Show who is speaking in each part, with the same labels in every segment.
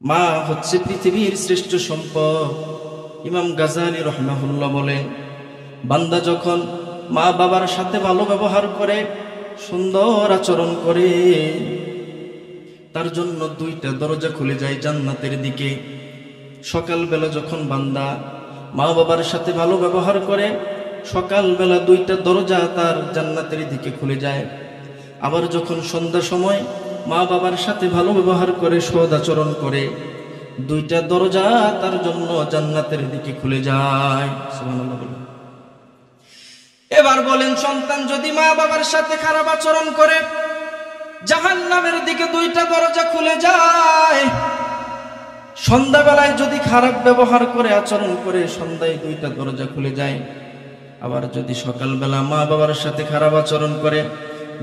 Speaker 1: মা হচ্ছে পৃথিবীর শ্রেষ্ঠ সম্পদ। ইমাম গাজালি রহমাহুল্লাহ বলেন, বান্দা যখন মা বাবার সাথে ভালো ব্যবহার করে, সুন্দর আচরণ করে, তার জন্য দুইটা দরজা খুলে যায় জান্নাতের দিকে। সকালবেলা যখন বান্দা মা বাবার সাথে ভালো ব্যবহার করে, সকালবেলা দুইটা দরজা তার জান্নাতের দিকে খুলে যায়। আবার যখন সন্ধ্যা সময় মা বাবার সাথে ভালো ব্যবহার করে, সৎ আচরণ করে, দুইটা দরজা তার জন্য জান্নাতের দিকে খুলে যায়। সুবহানাল্লাহ বলেন। এবার বলেন, সন্তান যদি মা বাবার সাথে খারাপ আচরণ করে, জাহান্নামের দিকে দুইটা দরজা খুলে যায়। সন্ধ্যাবেলায় যদি খারাপ ব্যবহার করে, আচরণ করে, সন্ধ্যায় দুইটা দরজা খুলে যায়। আবার যদি সকালবেলা মা বাবার সাথে খারাপ আচরণ করে,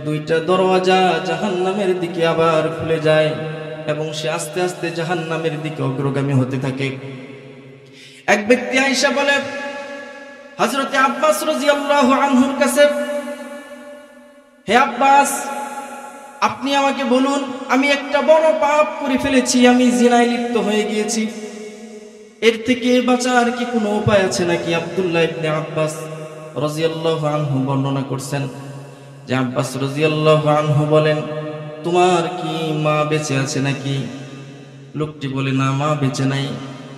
Speaker 1: দুইটা দরওয়াজা জাহান্নামের দিকে আবার খুলে যায় এবং সে আস্তে আস্তে জাহান্নামের দিকে অগ্রগামী হতে থাকে। এক ব্যক্তি আয়েশা বলে, হযরতে আব্বাস রাদিয়াল্লাহু আনহুর কাছে, হে আব্বাস, আপনি আমাকে বলুন, আমি একটা বড় পাপ করে ফেলেছি, আমি জিনায় লিপ্ত হয়ে গিয়েছি, এর থেকে বাঁচার কি কোনো উপায় আছে নাকি? আব্দুল্লাহ ইবনে আব্বাস রাদিয়াল্লাহু আনহু বর্ণনা করছেন যে আব্বাস রাদিয়াল্লাহু আনহু বলেন, তোমার কি মা বেঁচে আছে নাকি? লোকটি বলে, না, মা বেঁচে নাই।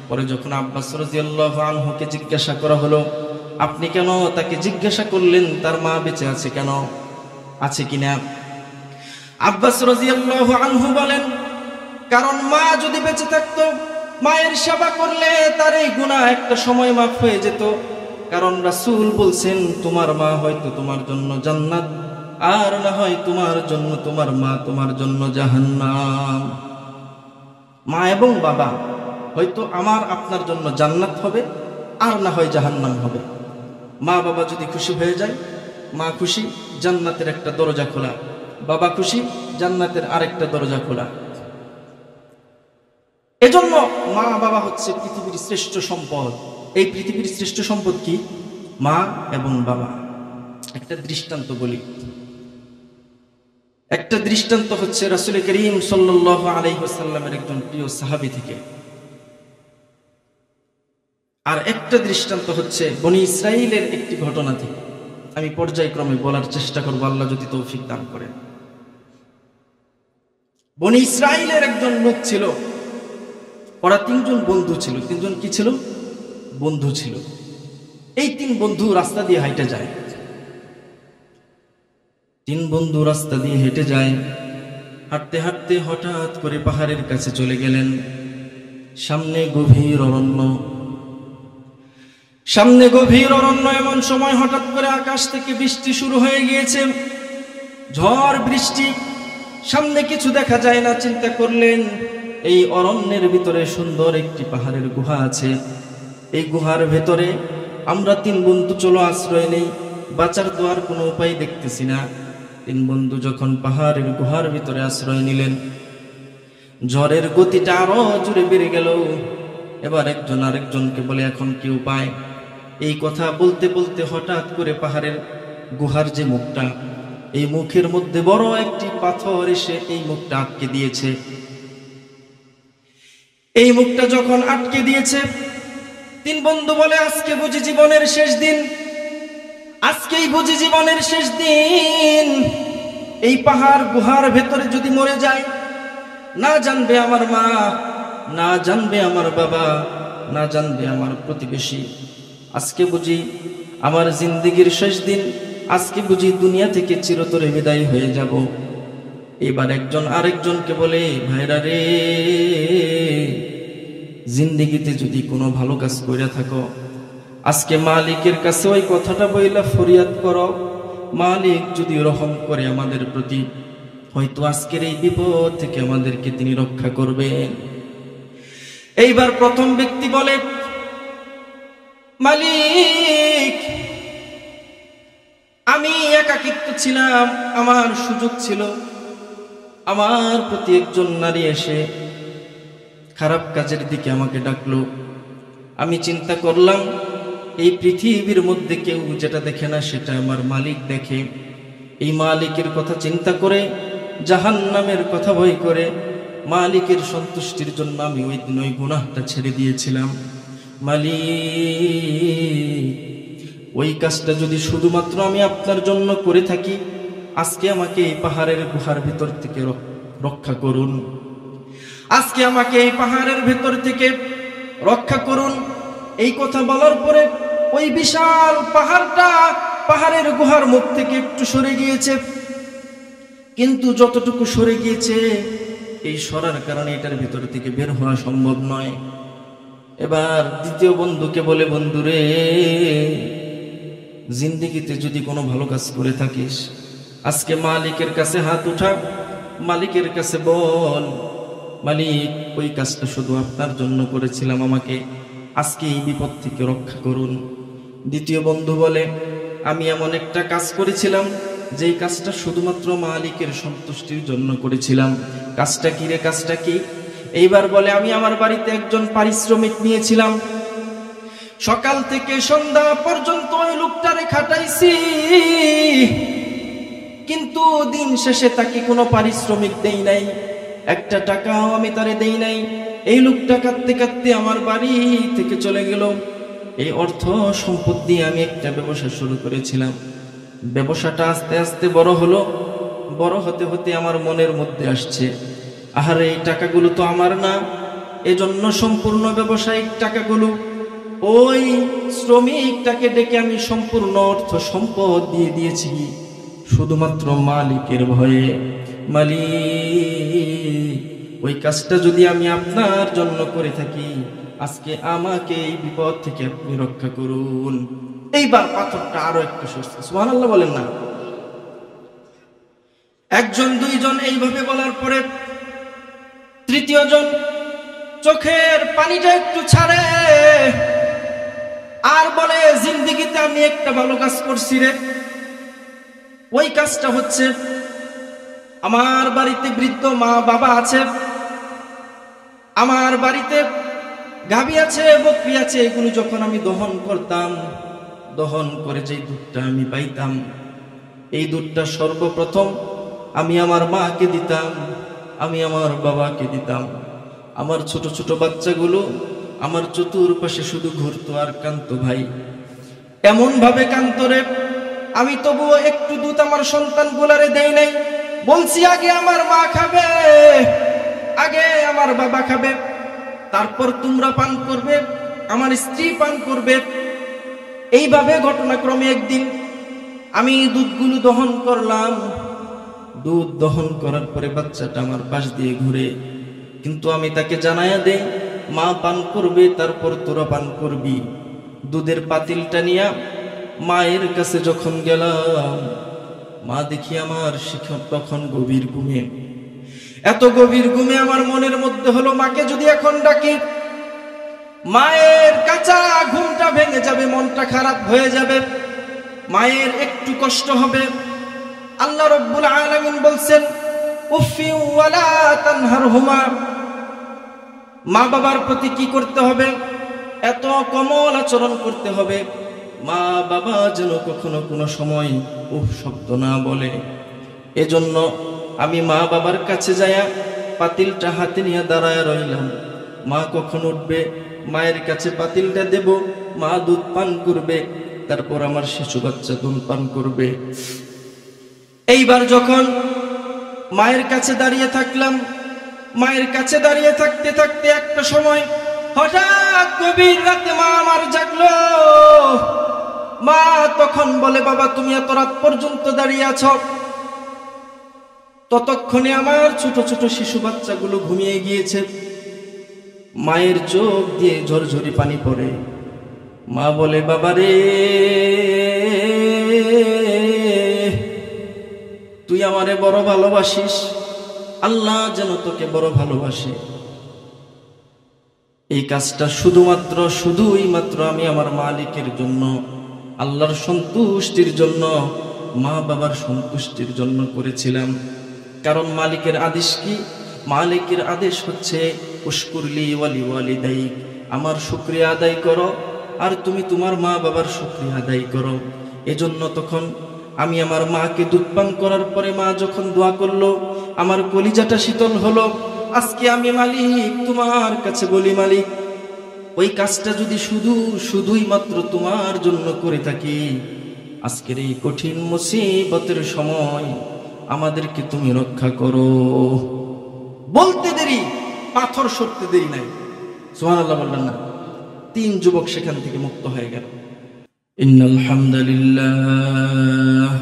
Speaker 1: পরে যখন আব্বাস রাদিয়াল্লাহু আনহুকে জিজ্ঞাসা করা হলো, আপনি কেন তাকে জিজ্ঞাসা করলেন তার মা বেঁচে আছে কেন, আছে কিনা? আব্বাস রাদিয়াল্লাহু আনহু বলেন, কারণ মা যদি বেঁচে থাকতো, মায়ের সেবা করলে তার এই গুনাহ একটা সময় মাফ হয়ে যেত। কারণ রাসূল বলছেন, তোমার মা হয়তো তোমার জন্য জান্নাত, আর না হয় তোমার জন্য, তোমার মা তোমার জন্য জাহান্নাম। মা এবং বাবা হয়তো আমার আপনার জন্য জান্নাত হবে, আর না হয় জাহান্নাম হবে। মা বাবা যদি খুশি হয়ে যায়, মা খুশি, জান্নাতের একটা দরজা খোলা, বাবা খুশি, জান্নাতের আরেকটা দরজা খোলা। এজন্য মা বাবা হচ্ছে পৃথিবীর শ্রেষ্ঠ সম্পদ। এই পৃথিবীর শ্রেষ্ঠ সম্পদ কি? মা এবং বাবা। একটা দৃষ্টান্ত বলি। একটা দৃষ্টান্ত হচ্ছে রাসূল করিম সাল্লাল্লাহু আলাইহি ওয়াসাল্লামের একজন প্রিয় সাহাবী থেকে। আর একটা দৃষ্টান্ত হচ্ছে বনি ইসরাইলের একটি ঘটনা থেকে। আমি পর্যায়ক্রমে বলার চেষ্টা করব, আল্লাহ যদি তৌফিক দান করেন। বনি ইসরাইলের একজন লোক ছিল, ওরা তিনজন বন্ধু ছিল। তিনজন কি ছিল? বন্ধু ছিল। এই তিন বন্ধু রাস্তা দিয়ে হেঁটে যায়। তিন বন্ধু রাস্তা দিয়ে হেঁটে যায়, হাঁটতে হাঁটতে হঠাৎ করে পাহাড়ের কাছে চলে গেলেন। সামনে গভীর অরণ্য, সামনে গভীর অরণ্য। এমন সময় হঠাৎ করে আকাশ থেকে বৃষ্টি শুরু হয়ে গিয়েছে, ঝড় বৃষ্টি। সামনে কিছু দেখা যায় না। চিন্তা করলেন, এই অরণ্যের ভিতরে সুন্দর একটি পাহাড়ের গুহা আছে, এই গুহার ভেতরে আমরা তিন বন্ধু চলো আশ্রয় নেই, বাঁচার তো আর কোনো উপায় দেখতেছি না। তিন বন্ধু যখন পাহাড়ের গুহার ভিতরে আশ্রয় নিলেন, ঝড়ের গতিটা আরো জোরে বেড়ে গেল। এবার একজন আরেকজনকে বলে, এখন কি উপায়? এই কথা বলতে বলতে হঠাৎ করে পাহাড়ের গুহার যে মুখটা, এই মুখের মধ্যে বড় একটি পাথর এসে এই মুখটা আটকে দিয়েছে। এই মুখটা যখন আটকে দিয়েছে, তিন বন্ধু বলে, আজকে বুঝি জীবনের শেষ দিন, আজকেই বুঝি জীবনের শেষ দিন। এই পাহাড় গুহার ভেতরে যদি মরে যায়, না জানবে আমার মা, না জানবে আমার বাবা, না জানবে আমার প্রতিবেশী। আজকে বুঝি আমার জিন্দেগির শেষ দিন, আজকে বুঝি দুনিয়া থেকে চিরতরে বিদায় হয়ে যাব। এবার একজন আরেকজনকে বলে, ভাইরা রে, জিন্দেগিতে যদি কোনো ভালো কাজ করে থাকো, আজকে মালিকের কাছে ওই কথাটা বইলা ফরিয়াদ করো। মালিক যদি রহম করে আমাদের প্রতি, হয়তো আজকের এই বিপদ থেকে আমাদেরকে তিনি রক্ষা করবেন। এইবার প্রথম ব্যক্তি বলে, মালিক, আমি একাকিত্ব ছিলাম, আমার সুযোগ ছিল, আমার প্রতি একজন নারী এসে খারাপ কাজের দিকে আমাকে ডাকলো। আমি চিন্তা করলাম, এই পৃথিবীর মধ্যে কেউ যেটা দেখে না সেটা আমার মালিক দেখে। এই মালিকের কথা চিন্তা করে, জাহান্নামের কথা ভয় করে মালিকের সন্তুষ্টির জন্য আমি ওই দিন ওই গুনাহটা ছেড়ে দিয়েছিলাম। মালিক, ওই কাজটা যদি শুধুমাত্র আমি আপনার জন্য করে থাকি, আজকে আমাকে এই পাহাড়ের গুহার ভিতর থেকে রক্ষা করুন। আজকে আমাকে এই পাহাড়ের ভেতর থেকে রক্ষা করুন। এই কথা বলার পরে ওই বিশাল পাহাড়টা পাহাড়ের গুহার মুখ থেকে একটু সরে গিয়েছে, কিন্তু যতটুকু সরে গিয়েছে এই সরার কারণে এটার ভিতর থেকে বের হওয়া সম্ভব নয়। এবার দ্বিতীয় বন্ধুকে বলে, বন্ধুরে, জিন্দেগিতে যদি কোনো ভালো কাজ করে থাকিস, আজকে মালিকের কাছে হাত উঠা, মালিকের কাছে বল, মালিক, ওই কাজটা শুধু আপনার জন্য করেছিলাম, আমাকে আজকে এই বিপদ থেকে রক্ষা করুন। দ্বিতীয় বন্ধু বলে, আমি এমন একটা কাজ করেছিলাম যেই কাজটা শুধুমাত্র মালিকের সন্তুষ্টির জন্য করেছিলাম। কাজটা কি রে? কাজটা কি? এইবার বলে, আমি আমার বাড়িতে একজন পারিশ্রমিক নিয়েছিলাম, সকাল থেকে সন্ধ্যা পর্যন্ত ওই লোকটারে খাটাইছি, কিন্তু দিন শেষে তাকে কোনো পারিশ্রমিক দেই নাই, একটা টাকাও আমি তারে দেই নাই। এই লোকটা কাঁদতে কাঁদতে আমার বাড়ি থেকে চলে গেল। এই অর্থ সম্পদ দিয়ে আমি একটা ব্যবসা শুরু করেছিলাম। ব্যবসাটা আস্তে আস্তে বড় হলো। বড় হতে হতে আমার মনের মধ্যে আসছে, আহারে, এই টাকাগুলো তো আমার না। এজন্য সম্পূর্ণ ব্যবসায়িক টাকাগুলো ওই শ্রমিকটাকে ডেকে আমি সম্পূর্ণ অর্থ সম্পদ দিয়ে দিয়েছি, শুধুমাত্র মালিকের ভয়ে। মালিক, ওই কাজটা যদি আমি আপনার জন্য করে থাকি, আজকে আমাকে এই বিপদ থেকে আপনি রক্ষা করুন। এইবার পাথরটা আরো একটু সুস্থ। সুবহানাল্লাহ বলেন না? একজন দুইজন এইভাবে বলার পরে তৃতীয় জন চোখের পানিটা একটু ছাড়ে আর বলে, জিন্দেগিতে আমি একটা ভালো কাজ করছি রে। ওই কাজটা হচ্ছে, আমার বাড়িতে বৃদ্ধ মা বাবা আছে, আমার বাড়িতে গাভী আছে, বকরি আছে, এগুলো যখন আমি দহন করতাম, দহন করে যে দুধটা আমি পাইতাম, এই দুধটা সর্বপ্রথম আমি আমার মাকে দিতাম, আমি আমার বাবাকে দিতাম। আমার ছোট ছোট বাচ্চাগুলো আমার চতুর্পাশে শুধু ঘুরতো আর কাঁদতো। ভাই, এমন ভাবে কাঁদতো রে, আমি তবুও একটু দুধ আমার সন্তানগুলারে দেই নাই। বলছি, আগে আমার মা খাবে, আগে আমার বাবা খাবে, তারপর তোমরা পান করবে, আমার স্ত্রী পান করবে। এইভাবে ঘটনাক্রমে একদিন আমি দুধগুলো দহন করলাম। দুধ দহন করার পরে বাচ্চাটা আমার পাশ দিয়ে ঘুরে, কিন্তু আমি তাকে জানায়া দেই, মা পান করবে, তারপর তোরা পান করবি। দুধের পাতিলটা নিয়ে মায়ের কাছে যখন গেলাম, মা দেখি আমার শিক্ষক তখন গভীর ঘুমে। এত গভীর ঘুমে আমার মনের মধ্যে হলো, মাকে যদি এখন ডাকি, মায়ের কাঁচা ঘুমটা ভেঙে যাবে, মনটা খারাপ হয়ে যাবে, মায়ের একটু কষ্ট হবে। আল্লাহ রাব্বুল আলামিন বলছেন, উফি ওয়ালা তানহারহুমা। মা বাবার প্রতি কি করতে হবে? এত কোমল আচরণ করতে হবে, মা বাবা যেন কখনো কোনো সময় উফ শব্দ না বলে। এজন্য আমি মা বাবার কাছে যায়া পাতিলটা হাতে নিয়ে দাঁড়ায় রইলাম। মা কখন উঠবে, মায়ের কাছে পাতিলটা দেব, মা দুধ পান করবে, তারপর আমার শিশু বাচ্চা দুধ পান করবে। এইবার যখন মায়ের কাছে দাঁড়িয়ে থাকলাম, মায়ের কাছে দাঁড়িয়ে থাকতে থাকতে একটা সময় হঠাৎ গভীর রাতে মা আমার জাগলো। মা তখন বলে, বাবা, তুমি এত রাত পর্যন্ত দাঁড়িয়ে আছো। ততক্ষণে আমার ছোট ছোট শিশু বাচ্চাগুলো ঘুমিয়ে গিয়েছে। মায়ের চোখ দিয়ে ঝরঝরি পানি পড়ে। মা বলে, বাবা রে, তুই আমারে বড় ভালোবাসিস, আল্লাহ যেন তোকে বড় ভালোবাসে। এই কাজটা শুধুই মাত্র আমি আমার মালিকের জন্য, আল্লাহর সন্তুষ্টির জন্য, মা বাবার সন্তুষ্টির জন্য করেছিলাম। কারণ মালিকের আদেশ কি? মালিকের আদেশ হচ্ছে, উশকুরলি ওয়ালি ওয়ালিদাইক, আমার শুকরিয়া আদায় করো, আর তুমি তোমার মা বাবার শুকরিয়া আদায় করো। এজন্য তখন আমি আমার মাকে দুধ পান করার পরে মা যখন দোয়া করলো, আমার কলিজাটা শীতল হলো। আজকে আমি মালিক তোমার কাছে বলি, মালিক ওই কাজটা যদি শুধুই মাত্র তোমার জন্য করে থাকি, আজকের এই কঠিন মুসিবতের সময় আমাদেরকে তুমি রক্ষা করো। বলতে দেরি, পাথর সরতে দেরি নাই। সুবহানাল্লাহ বললেন না? 3 যুবক সেখান থেকে মুক্ত হয়ে গেল। ইন্নাল হামদুলিল্লাহ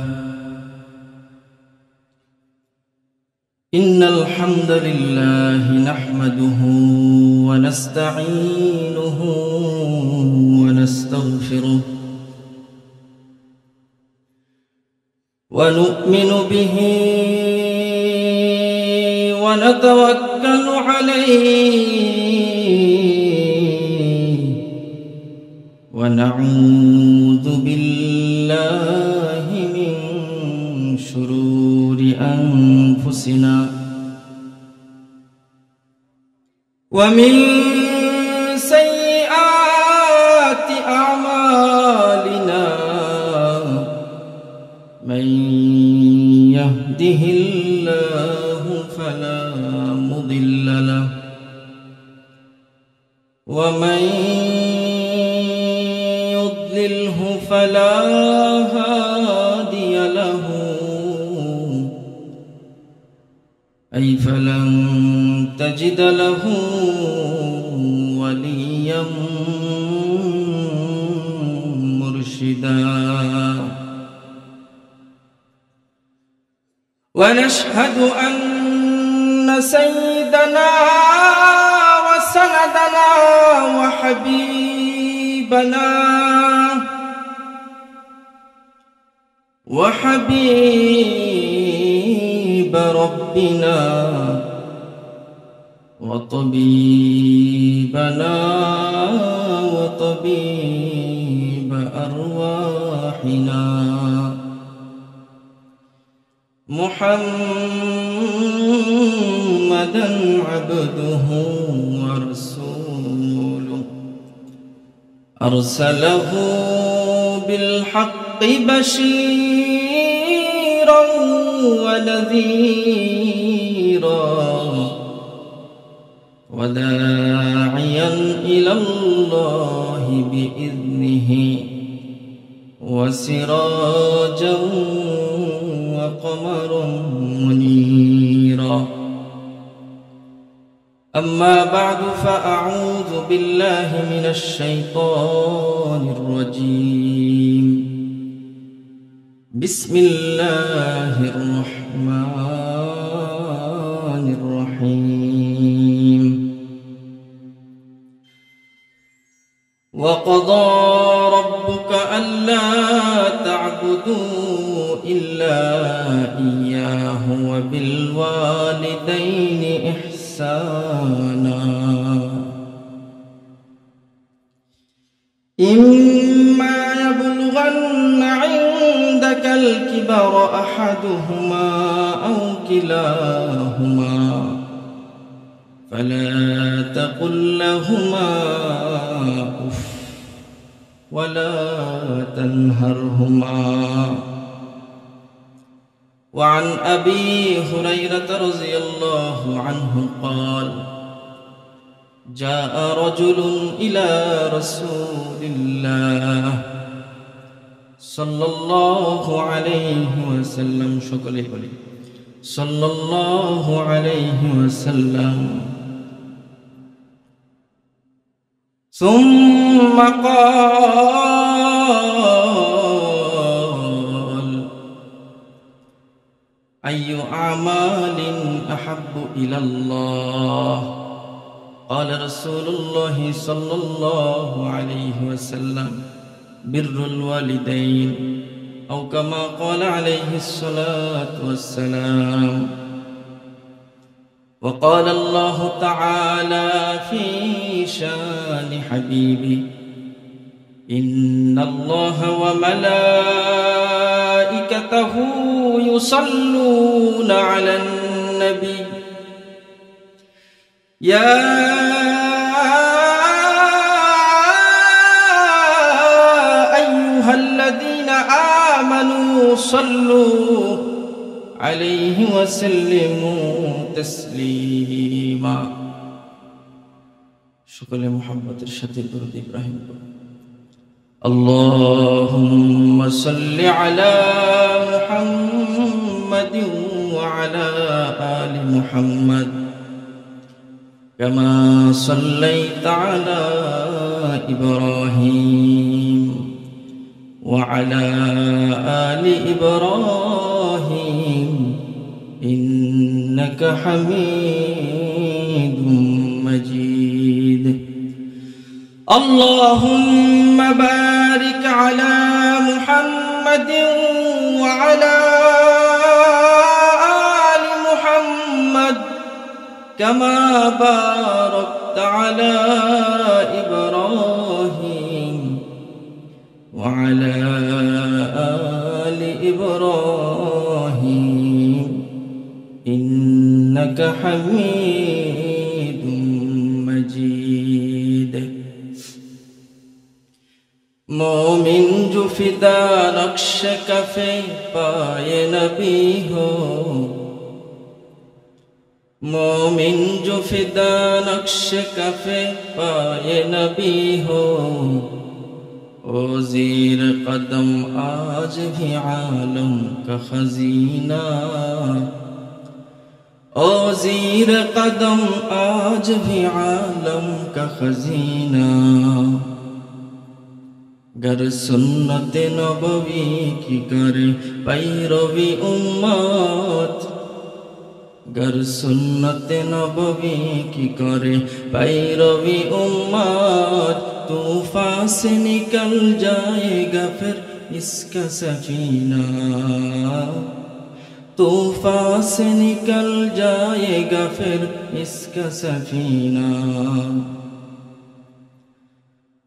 Speaker 1: ইন্নাল হামদুলিল্লাহ নাহমাদুহু ওয়া নাস্তাঈনুহু ওয়া নাস্তাগফিরুহু ওয়া নু'মিনু বিহি ওয়া নাতাওয়াক্কালু আলাইহি ওয়া নাউযু বিল্লাহি মিন শুরুরি আনফুসিনা ওয়া মিন সাইয়্যাতি আ'মালিনা মান ইয়াহদিহিল্লাহু ফালা মুদিল্লা লাহু ওয়া মান يضلله فلا هادي له أي فلن تجد له وليا مرشدا ونشهد أن سيدنا وسندنا وحبيب ربنا وطبيبنا وطبيب أرواحنا محمدا عبده ورسوله أرسله بالحق بشيرا ونذيرا وداعيا إلى الله بإذنه وسراجا وقمرا منيرا أما بعد فأعوذ بالله من الشيطان الرجيم بسم الله الرحمن الرحيم وقضى ربك ألا تعبدوا إلا إياه وبالوالدين إحسانا إما يبلغن عندك الكبر أحدهما أو كلاهما فلا تقل لهما أف ولا تنهرهما وعن أبي هريرة رضي الله عنه قال جاء رجل إلى رسول الله صلى الله عليه وسلم شكله صلى الله عليه وسلم ثم قال أي أعمال أحب إلى الله قال رسول الله صلى الله عليه وسلم بر الوالدين أو كما قال عليه الصلاة والسلام وقال الله تعالى في شان حبيبي إن الله وملائكته يصلون على النبي يا أيها الذين آمنوا صلوا عليه وسلموا تسليما সকলে মুহাম্মদের সাথে দরুদ ইব্রাহিম পড়ুন اللهم صل على محمد وعلى آل محمد كما صليت على إبراهيم وعلى آل إبراهيم إنك حميد مجيد اللهم بارك على محمد وعلى آل محمد كما باركت على إبراهيم وعلى آل إبراهيم إنك حميد مجيد मोमिन जो फिदा नक्श कफे पाए नबी हो मोमिन जो फिदा नक्श कफे पाए नबी हो ओ ज़ीर कदम आज भी आलम का खजीना ओ ज़ीर कदम आज भी आलम का खजीना गर सुन्नत नबवी की करे पैरवी उम्मत गर सुन्नत नबवी की करे पैरवी उम्मत तूफान से निकल जाएगा फिर इसका सफीना तूफान से निकल जाएगा फिर इसका सफीना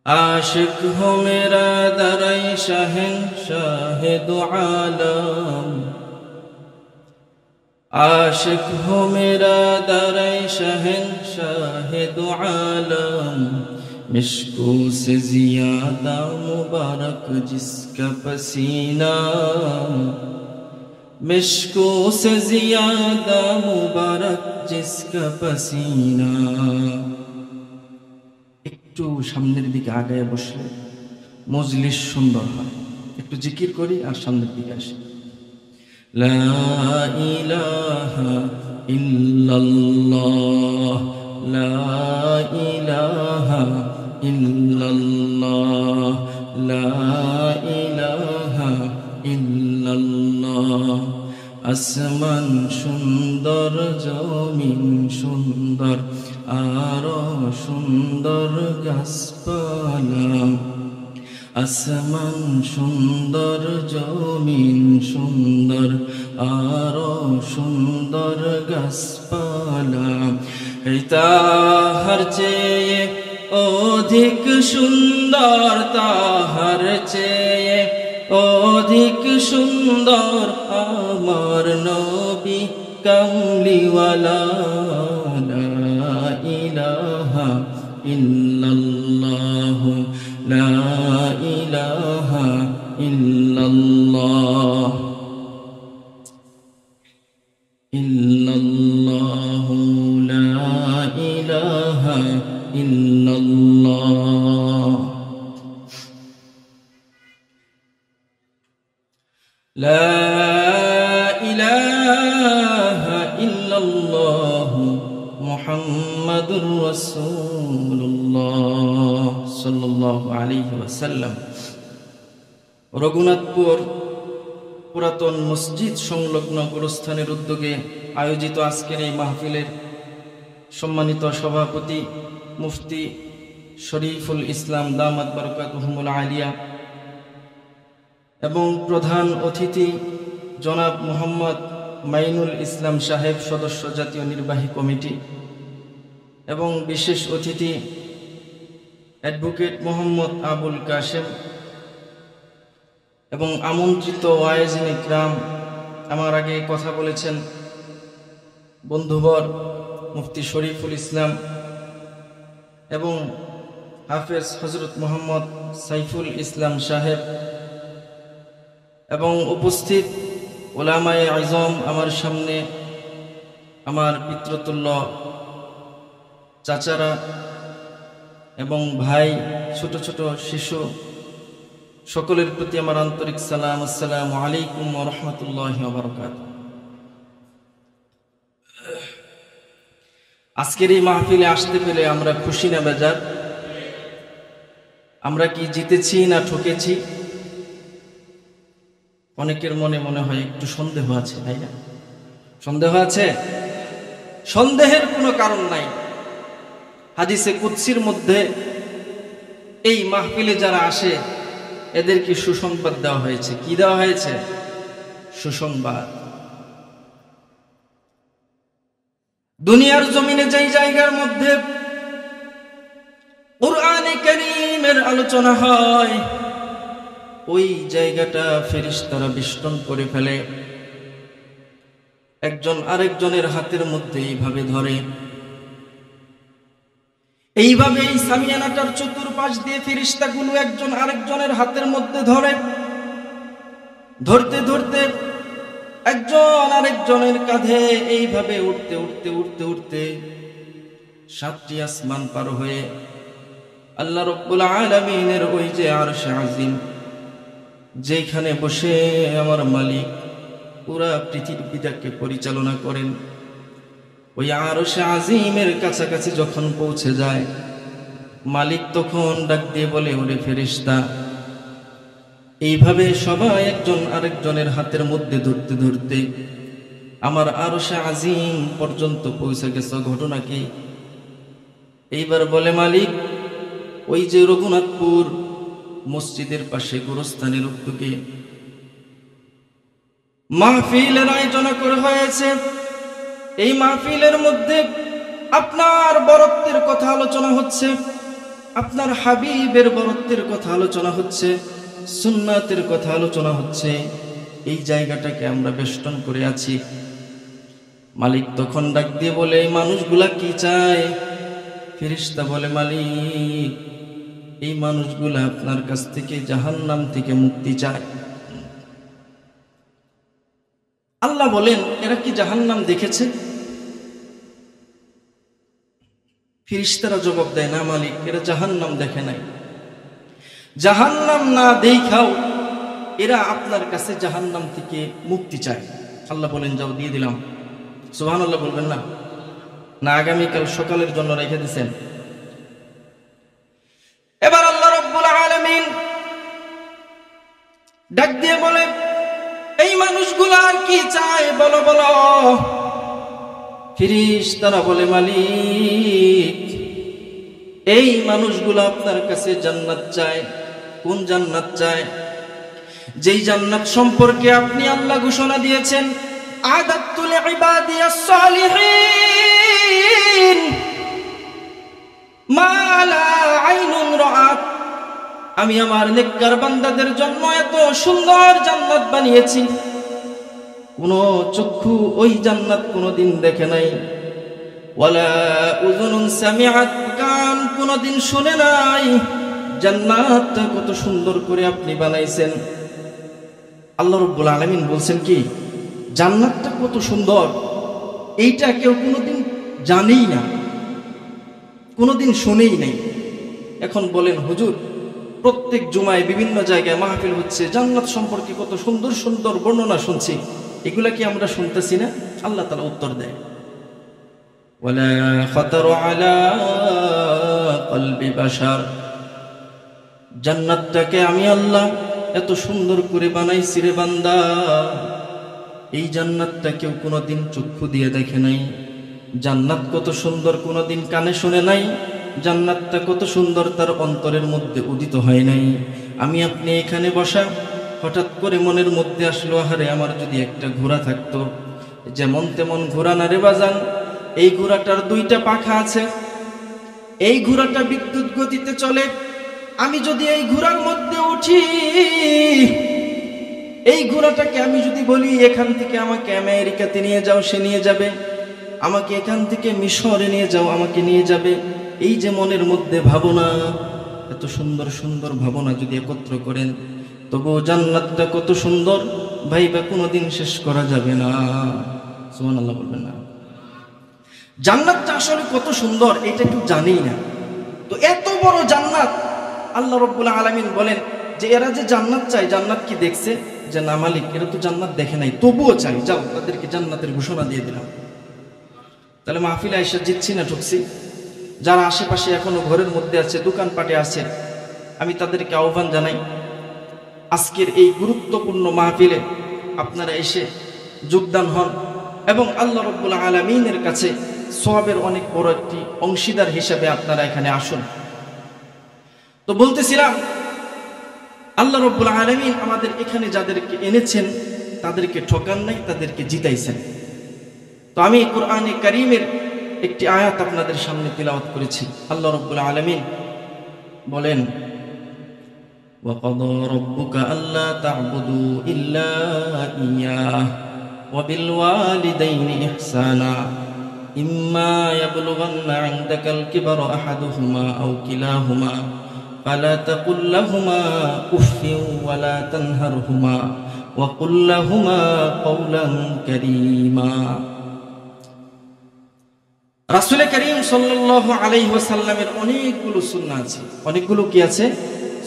Speaker 1: आशिक हो मेरा दर-ए शहंशाह दो आलम आशिक हो मेरा दर-ए शहंशाह दो आलम मिश्को से ज़ियादा मुबारक जिसका पसीना मिश्को से ज़ियादा मुबारक जिसका पसीना একটু সামনের দিকে আগায় বসলে মজলিস সুন্দর হয় একটু জিকির করি আর সামনের দিকে আসি লা ইলাহা ইল্লাল্লাহ লা ইলাহা ইল্লাল্লাহ লা ইলাহা ইল্লাল্লাহ আসমান সুন্দর জমিন সুন্দর আরো সুন্দর গাছপালা আসমান সুন্দর জমিন সুন্দর আরো সুন্দর গাছপালা তাহার চেয়ে অধিক সুন্দর তাহার চেয়ে অধিক সুন্দর আমার নবী কামলিওয়ালা লা ইলাহা ইল্লাল্লাহ লা ইলাহা ইল্লাল্লাহ ইল্লাল্লাহ লা ইলাহা ইল্লাল্লাহ লা ইলাহা ইল্লাল্লাহ মুহাম্মাদুর রাসূলুল্লাহ সাল্লাল্লাহু আলাইহি ওয়াসাল্লাম রঘুনাথপুর পুরাতন মসজিদ সংলগ্ন গোরস্থানের উদ্যোগে আয়োজিত আজকের এই মাহফিলের সম্মানিত সভাপতি মুফতি শরীফুল ইসলাম দামাত বারাকাতুহুমুল আলিয়া এবং প্রধান অতিথি জনাব মোহাম্মদ মাইনুল ইসলাম সাহেব সদস্য জাতীয় নির্বাহী কমিটি এবং বিশেষ অতিথি অ্যাডভোকেট মোহাম্মদ আবুল কাশেম এবং আমন্ত্রিত ওয়াইজিন ইকরাম আমার আগে কথা বলেছেন বন্ধুবর মুফতি শরীফুল ইসলাম এবং হাফেজ হযরত মোহাম্মদ সাইফুল ইসলাম সাহেব এবং উপস্থিত উলামায়ে আযম আমার সামনে, আমার পিতৃতুল্য চাচারা এবং ভাই, ছোট ছোট শিশু, সকলের প্রতি আমার আন্তরিক সালাম। আসসালামু আলাইকুম ওয়া রাহমাতুল্লাহি ওয়া বারাকাতুহু। আজকের এই মাহফিলে আসতে পেরে আমরা খুশি না বেজার? আমরা কি জিতেছি না ঠকেছি? অনেকের মনে মনে হয় একটু সন্দেহ আছে, তাই না? সন্দেহ আছে? সন্দেহের কোনো কারণ নাই। হাদিসে কুদসির মধ্যে এই মাহফিলে যারা আসে এদেরকে সুসংবাদ দেওয়া হয়েছে। কি দেওয়া হয়েছে? সুসংবাদ। দুনিয়ার জমিনে যেই জায়গার মধ্যে কুরআনে কারীমের আলোচনা হয় ওই জায়গাটা ফেরেশতারা বেষ্টন করে ফেলে, একজন আরেকজনের হাতের মধ্যে এইভাবে ধরে। এইভাবে এই সামিয়ানাটার চতুর্পাশ দিয়ে ফেরেশতাগুলো একজন আরেকজনের হাতের মধ্যে ধরে। ধরতে ধরতে একজন আরেকজনের কাঁধে এইভাবে উঠতে উঠতে উঠতে উঠতে 7টি আসমান পার হয়ে আল্লাহ রাব্বুল আলামিনের ওই যে আরশে আজিম, যেখানে বসে আমার মালিক পুরা পৃথিবীটাকে পরিচালনা করেন, ওই আরশে আজিমের কাছাকাছি যখন পৌঁছে যায়, মালিক তখন ডাক দিয়ে বলে, ওরে ফেরেশতা, এইভাবে সবাই একজন আরেকজনের হাতের মধ্যে ধরতে ধরতে আমার আরশে আজিম পর্যন্ত পৌঁছে গেছে, ঘটনা কি? এইবার বলে মালিক, ওই যে রঘুনাথপুর মসজিদের পাশে গোরস্থানের উদ্যোগে মাহফিলের আয়োজন করা হয়েছে। এই মাহফিলের মধ্যে আপনার বরত্বের কথা আলোচনা হচ্ছে, আপনার হাবিবের বরত্বের কথা আলোচনা হচ্ছে, সুন্নাতের কথা আলোচনা হচ্ছে। এই জায়গাটাকে আমরা বেষ্টন করে আছি। মালিক তখন ডাক দিয়ে বলে, এই মানুষগুলা কি চায়? ফেরেশতা বলে, মালিক, এই মানুষগুলা আপনার কাছ থেকে জাহান্নাম থেকে মুক্তি চায়। আল্লাহ বলেন, এরা কি জাহান্নাম দেখেছে? ফেরেশতারা জবাব দেয়, না মালিক, এরা জাহান্নাম দেখে নাই। জাহান্নাম না দেখাও এরা আপনার কাছে জাহান্নাম থেকে মুক্তি চায়। আল্লাহ বলেন, যাও দিয়ে দিলাম। সুবহানাল্লাহ বলবেন না? না আগামীকাল সকালের জন্য রেখে দিয়েছেন? এবার আল্লাহ রাব্বুল আলামিন ডাক দিয়ে বলে, এই মানুষগুলা কি চায় বলো বলো। ফেরেশতারা বলে, মালিক, এই মানুষগুলো আপনার কাছে জান্নাত চায়। কোন জান্নাত চায়? যেই জান্নাত সম্পর্কে আপনি আল্লাহ ঘোষণা দিয়েছেন, আ'দাতু লিইবাদিয়াস সালিহিন মা লা আইনুন রাআত। আমি আমার নেককার বান্দাদের জন্য এত সুন্দর জান্নাত বানিয়েছি, কোন চক্ষু ওই জান্নাত কোনদিন দেখে নাই। ওয়ালা উযুনুন সামিআত, কান কোনদিন শুনে নাই। জান্নাতটা কত সুন্দর করে আপনি বানাইছেন। আল্লাহ রাব্বুল আলামিন বলছেন কি, জান্নাতটা কত সুন্দর, এইটা কেউ কোনদিন জানেই না, কোনদিন শুনেই নাই। এখন বলেন, হুজুর, প্রত্যেক জুমায় বিভিন্ন জায়গায় মাহফিল হচ্ছে, জান্নাত সম্পর্কে কত সুন্দর সুন্দর বর্ণনা শুনছি, এগুলা কি আমরা শুনতেছি না? আল্লাহ তাআলা উত্তর দেয়, ওয়ালা খাতারু আলা কলবি বাশার। জান্নাতটাকে আমি আল্লাহ এত সুন্দর করে বানাইছি রে বান্দা, এই জান্নাতটা কেউ কোনোদিন চক্ষু দিয়ে দেখে নাই। জান্নাত কত সুন্দর কোনোদিন কানে শুনে নাই। জান্নাতটা কত সুন্দর তার অন্তরের মধ্যে উদিত হয় নাই। আমি আপনি এখানে বসা, হঠাৎ করে মনের মধ্যে আসলো, আহারে আমার যদি একটা ঘোড়া থাকতো। যেমন তেমন ঘোড়া না রে বাজান, এই ঘোড়াটার 2টা পাখা আছে, এই ঘোড়াটা বিদ্যুৎ গতিতে চলে। আমি যদি এই ঘোড়ার মধ্যে উঠি, এই ঘোড়াটাকে আমি যদি বলি এখান থেকে আমাকে আমেরিকাতে নিয়ে যাও, সে নিয়ে যাবে। আমাকে এখান থেকে মিশরে নিয়ে যাও, আমাকে নিয়ে যাবে। এই যে মনের মধ্যে ভাবনা, এত সুন্দর সুন্দর ভাবনা যদি একত্র করেন, তবু জান্নাতটা কত সুন্দর। ভাইবা কোনোদিন শেষ করা যাবে না। সুবহানাল্লাহ বলবেন না? জান্নাতটা আসলে কত সুন্দর এটা কেউ জানেই না। তো এত বড় জান্নাত আল্লাহ রাব্বুল আলামিন বলেন যে এরা যে জান্নাত চায়, জান্নাত কি দেখছে? যে না মালিক, এরা তো জান্নাত দেখে নাই, তবুও চাই, যাও তাদেরকে জান্নাতের ঘোষণা দিয়ে দিলাম। তাহলে মাহফিলে আয়েশা জিতছি না ঠকছি? যারা আশেপাশে এখনো ঘরের মধ্যে আছে, দোকানপাটে আছে, আমি তাদেরকে আহ্বান জানাই, আজকের এই গুরুত্বপূর্ণ মাহফিলে আপনারা এসে যোগদান হন এবং আল্লাহ রাব্বুল আলামিনের কাছে সওয়াবের অনেক বড় একটি অংশীদার হিসেবে আপনারা এখানে আসুন। তো বলতেছিলাম, আল্লাহ রাব্বুল আলামিন আমাদের এখানে যাদেরকে এনেছেন তাদেরকে ঠকান নাই, তাদেরকে জিতাইছেন। তো আমি কোরআনে কারীমের একটি আয়াত আপনাদের সামনে তিলাওয়াত করেছি। আল্লাহ রাব্বুল আলামিন বলেন, وَقَضَى رَبُّكَ أَلَّا تَعْبُدُوا إِلَّا إِيَّاهُ وَبِالْوَالِدَيْنِ إِحْسَانًا إِمَّا يَبْلُغَنَّ عِندَكَ الْكِبَرَ أَحَدُهُمَا أَوْ كِلَاهُمَا فَلَا تَقُل لَّهُمَا أُفٍّ وَلَا تَنْهَرْهُمَا وَقُل لَّهُمَا قَوْلًا كَرِيمًا। রাসূল করিম সাল্লাল্লাহু আলাইহি ওয়াসাল্লামের অনেকগুলো সুন্নাহ আছে। অনেকগুলো কি আছে?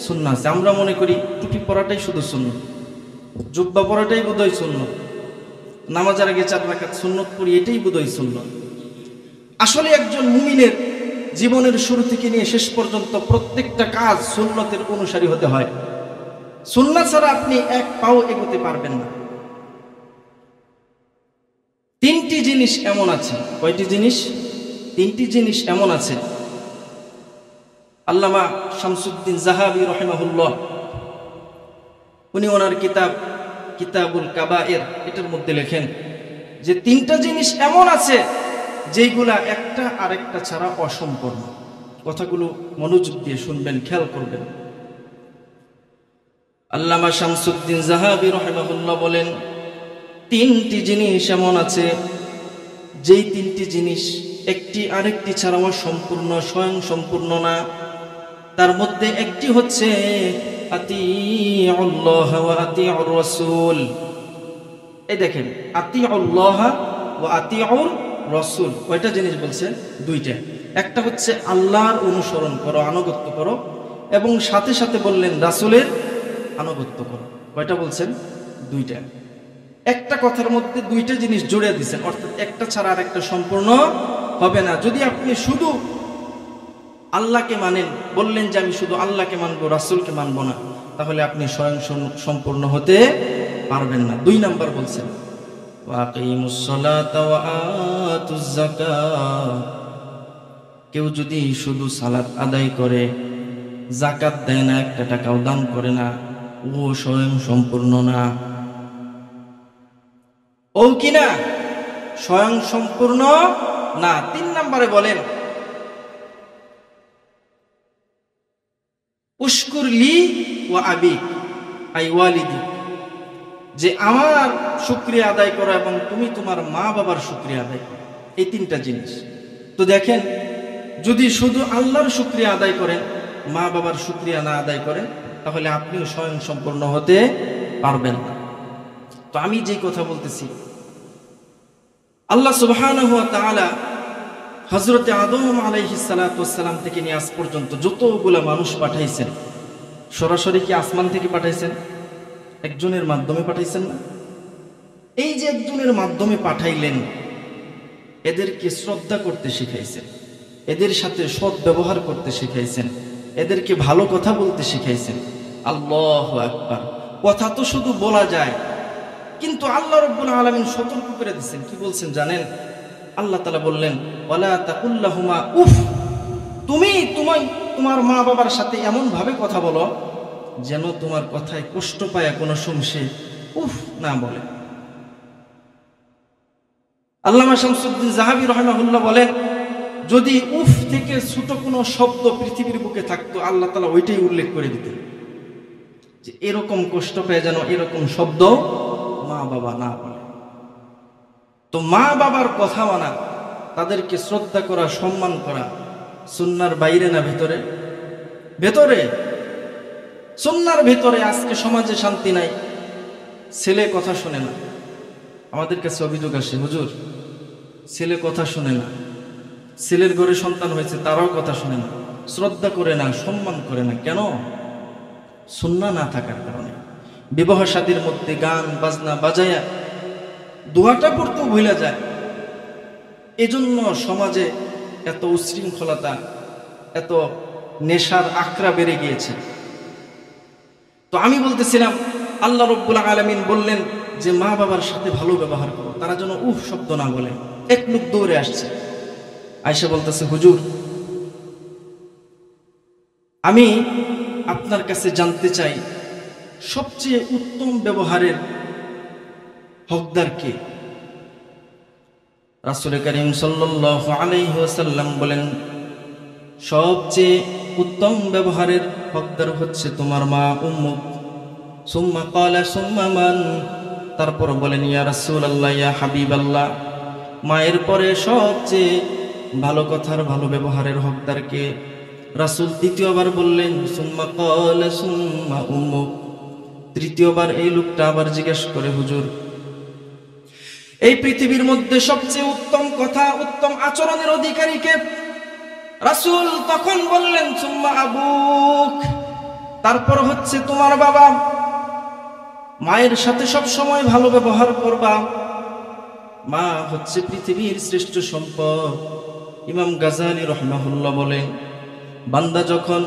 Speaker 1: সুন্নাহ আছে। আমরা মনে করি টুপি পরাটাই শুধু সুন্নাহ, জুব্বা পরাটাই বোধহয় সুন্নাহ, নামাজের আগে 4 রাকাত সুন্নাত পড়ি এটাই বোধহয় সুন্নাহ। আসলে একজন মুমিনের জীবনের শুরু থেকে নিয়ে শেষ পর্যন্ত প্রত্যেকটা কাজ সুন্নতের অনুসারী হতে হয়। সুন্নাহ ছাড়া আপনি এক পাও এগোতে পারবেন না। 3টি জিনিস এমন আছে। কয়টি জিনিস? 3টি জিনিস এমন আছে। আল্লামা শামসুদ্দিন জাহাবী রাহিমাহুল্লাহ উনি ওনার কিতাবুল কাবায়ের এটার মধ্যে লেখেন যে 3টা জিনিস এমন আছে যেগুলা একটা আরেকটা ছাড়া অসম্পূর্ণ। কথাগুলো মনোযোগ দিয়ে শুনবেন, খেয়াল করবেন। আল্লামা শামসুদ্দিন জাহাবী রাহিমাহুল্লাহ বলেন 3টি জিনিস এমন আছে যেই 3টি জিনিস একটি আরেকটি ছাড়া অসম্পূর্ণ, স্বয়ং সম্পূর্ণ না। তার মধ্যে একটি হচ্ছে আতিউল্লাহ ওয়া আতিউর রাসূল। এই দেখেন, আতিউল্লাহ ওয়া আতিউর রাসূল কয়টা জিনিস বলছেন? 2টা। একটা হচ্ছে আল্লাহর অনুসরণ করো, আনুগত্য করো, এবং সাথে সাথে বললেন রাসূলের আনুগত্য করো। কয়টা বলছেন? 2টা। একটা কথার মধ্যে 2টা জিনিস জুড়ে দিয়েছেন, অর্থাৎ একটা ছাড়া আরেকটা সম্পূর্ণ হবে না। যদি আপনি শুধু আল্লাহকে মানেন, বললেন যে আমি শুধু আল্লাহকে মানবো, রাসূলকে মানবো না, তাহলে আপনি স্বয়ং সম্পূর্ণ হতে পারবেন না। 2 নাম্বার বলছেন ওয়াকিমুস সালাতা ওয়া আতুজ যাকাত। কেউ যদি শুধু সালাত আদায় করে, যাকাত দেয় না, একটা টাকাও দান করে না, ও স্বয়ং সম্পূর্ণ না। ও কিনা স্বয়ং সম্পূর্ণ না। 3 নম্বরে বলেন উশকুর লি ওয়া আবিক আই ওয়ালিদি, যে আমার শুকরিয়া আদায় করো এবং তুমি তোমার মা বাবার শুকরিয়া আদায় করো। এই 3টা জিনিস। তো দেখেন, যদি শুধু আল্লাহর শুকরিয়া আদায় করেন, মা বাবার শুকরিয়া না আদায় করেন, তাহলে আপনিও স্বয়ং সম্পূর্ণ হতে পারবেন না। তো আমি যে কথা বলতেছি, আল্লাহ সুবহানাহু ওয়া তাআলা হযরতে আদম আলাইহিস সালাতু ওয়াস সালাম থেকে নিয়ে আজ পর্যন্ত যতগুলা মানুষ পাঠাইছেন, সরাসরি কি আসমান থেকে পাঠাইছেন? একজনের মাধ্যমে পাঠাইছেন না? এই যে একজনের মাধ্যমে পাঠাইলেন, এদেরকে শ্রদ্ধা করতে শিখাইছেন, এদের সাথে সৎ ব্যবহার করতে শিখাইছেন, এদেরকে ভালো কথা বলতে শিখাইছেন। আল্লাহু আকবার। কথা তো শুধু বলা যায়, কিন্তু আল্লাহ রাব্বুল আলামিন সতর্ক করে দিয়েছেন। কি বলছেন জানেন? আল্লাহ তাআলা বললেন ওয়ালা তাকুল লাহুমা উফ। তুমি তোমার মা বাবার সাথে এমন ভাবে কথা বলো যেন তোমার কথায় কষ্ট পায় কোনো সমসে উফ না বলে। আল্লামা শামসুদ্দিন জাহাবী রাহিমাহুল্লাহ বলেন, যদি উফ থেকে ছোট কোনো শব্দ পৃথিবীর বুকে থাকতো, আল্লাহ তাআলা ওইটাই উল্লেখ করে দিতেন যে এরকম কষ্ট পায় যেন এরকম শব্দ মা বাবা না বলে। তো মা বাবার কথা মানা, তাদেরকে শ্রদ্ধা করা, সম্মান করা সুন্নাহর বাইরে না ভেতরে? ভেতরে। সুন্নাহর ভেতরে। আজকে সমাজে শান্তি নাই, ছেলে কথা শোনে না। আমাদের কাছে অভিযোগ আসে, হুজুর ছেলে কথা শোনে না, ছেলের ঘরে সন্তান হয়েছে তারাও কথা শোনে না, শ্রদ্ধা করে না, সম্মান করে না। কেন? সুন্নাহ না থাকার কারণে। বিবাহ শাদীর মধ্যে গান বাজনা বাজায়া দোয়াটা পড়তেও ভুলে যায়। এজন্য সমাজে এত উশৃঙ্খলতা, এত নেশার আখড়া বেড়ে গিয়েছে। তো আমি বলতেছিলাম, আল্লাহ রাব্বুল আলামিন বললেন যে মা বাবার সাথে ভালো ব্যবহার করো, তারা যেন উফ শব্দ না বলে। এক লোক দৌড়ে আসছে, আয়েশা বলতেছে, হুজুর আমি আপনার কাছে জানতে চাই সবচেয়ে উত্তম ব্যবহারের হকদার কে? রাসূল করিম সাল্লাল্লাহু আলাইহি ওয়াসাল্লাম বলেন, সবচেয়ে উত্তম ব্যবহারের হকদার হচ্ছে তোমার মা, উম্মুক। সুম্মা ক্বালা সুম্মা মান, তারপর বলেন ইয়া রাসূলুল্লাহ, ইয়া হাবিবাল্লাহ, মায়ের পরে সবচেয়ে ভালো কথার ভালো ব্যবহারের হকদার কে? রাসূল দ্বিতীয়বার বললেন সুম্মা ক্বালা সুম্মা উম্মুক। তৃতীয়বার এই লোকটা আবার জিজ্ঞেস করে, হুজুর এই পৃথিবীর মধ্যে সবচেয়ে উত্তম কথা, উত্তম আচরণের অধিকারী কে? রাসূল তখন বললেন সুম্মা আবুক, তারপর হচ্ছে তোমার বাবা। মায়ের সাথে সব সময় ভালো ব্যবহার করবা। মা হচ্ছে পৃথিবীর শ্রেষ্ঠ সম্পদ। ইমাম গাজালি রাহমাহুল্লাহ বলেন, বান্দা যখন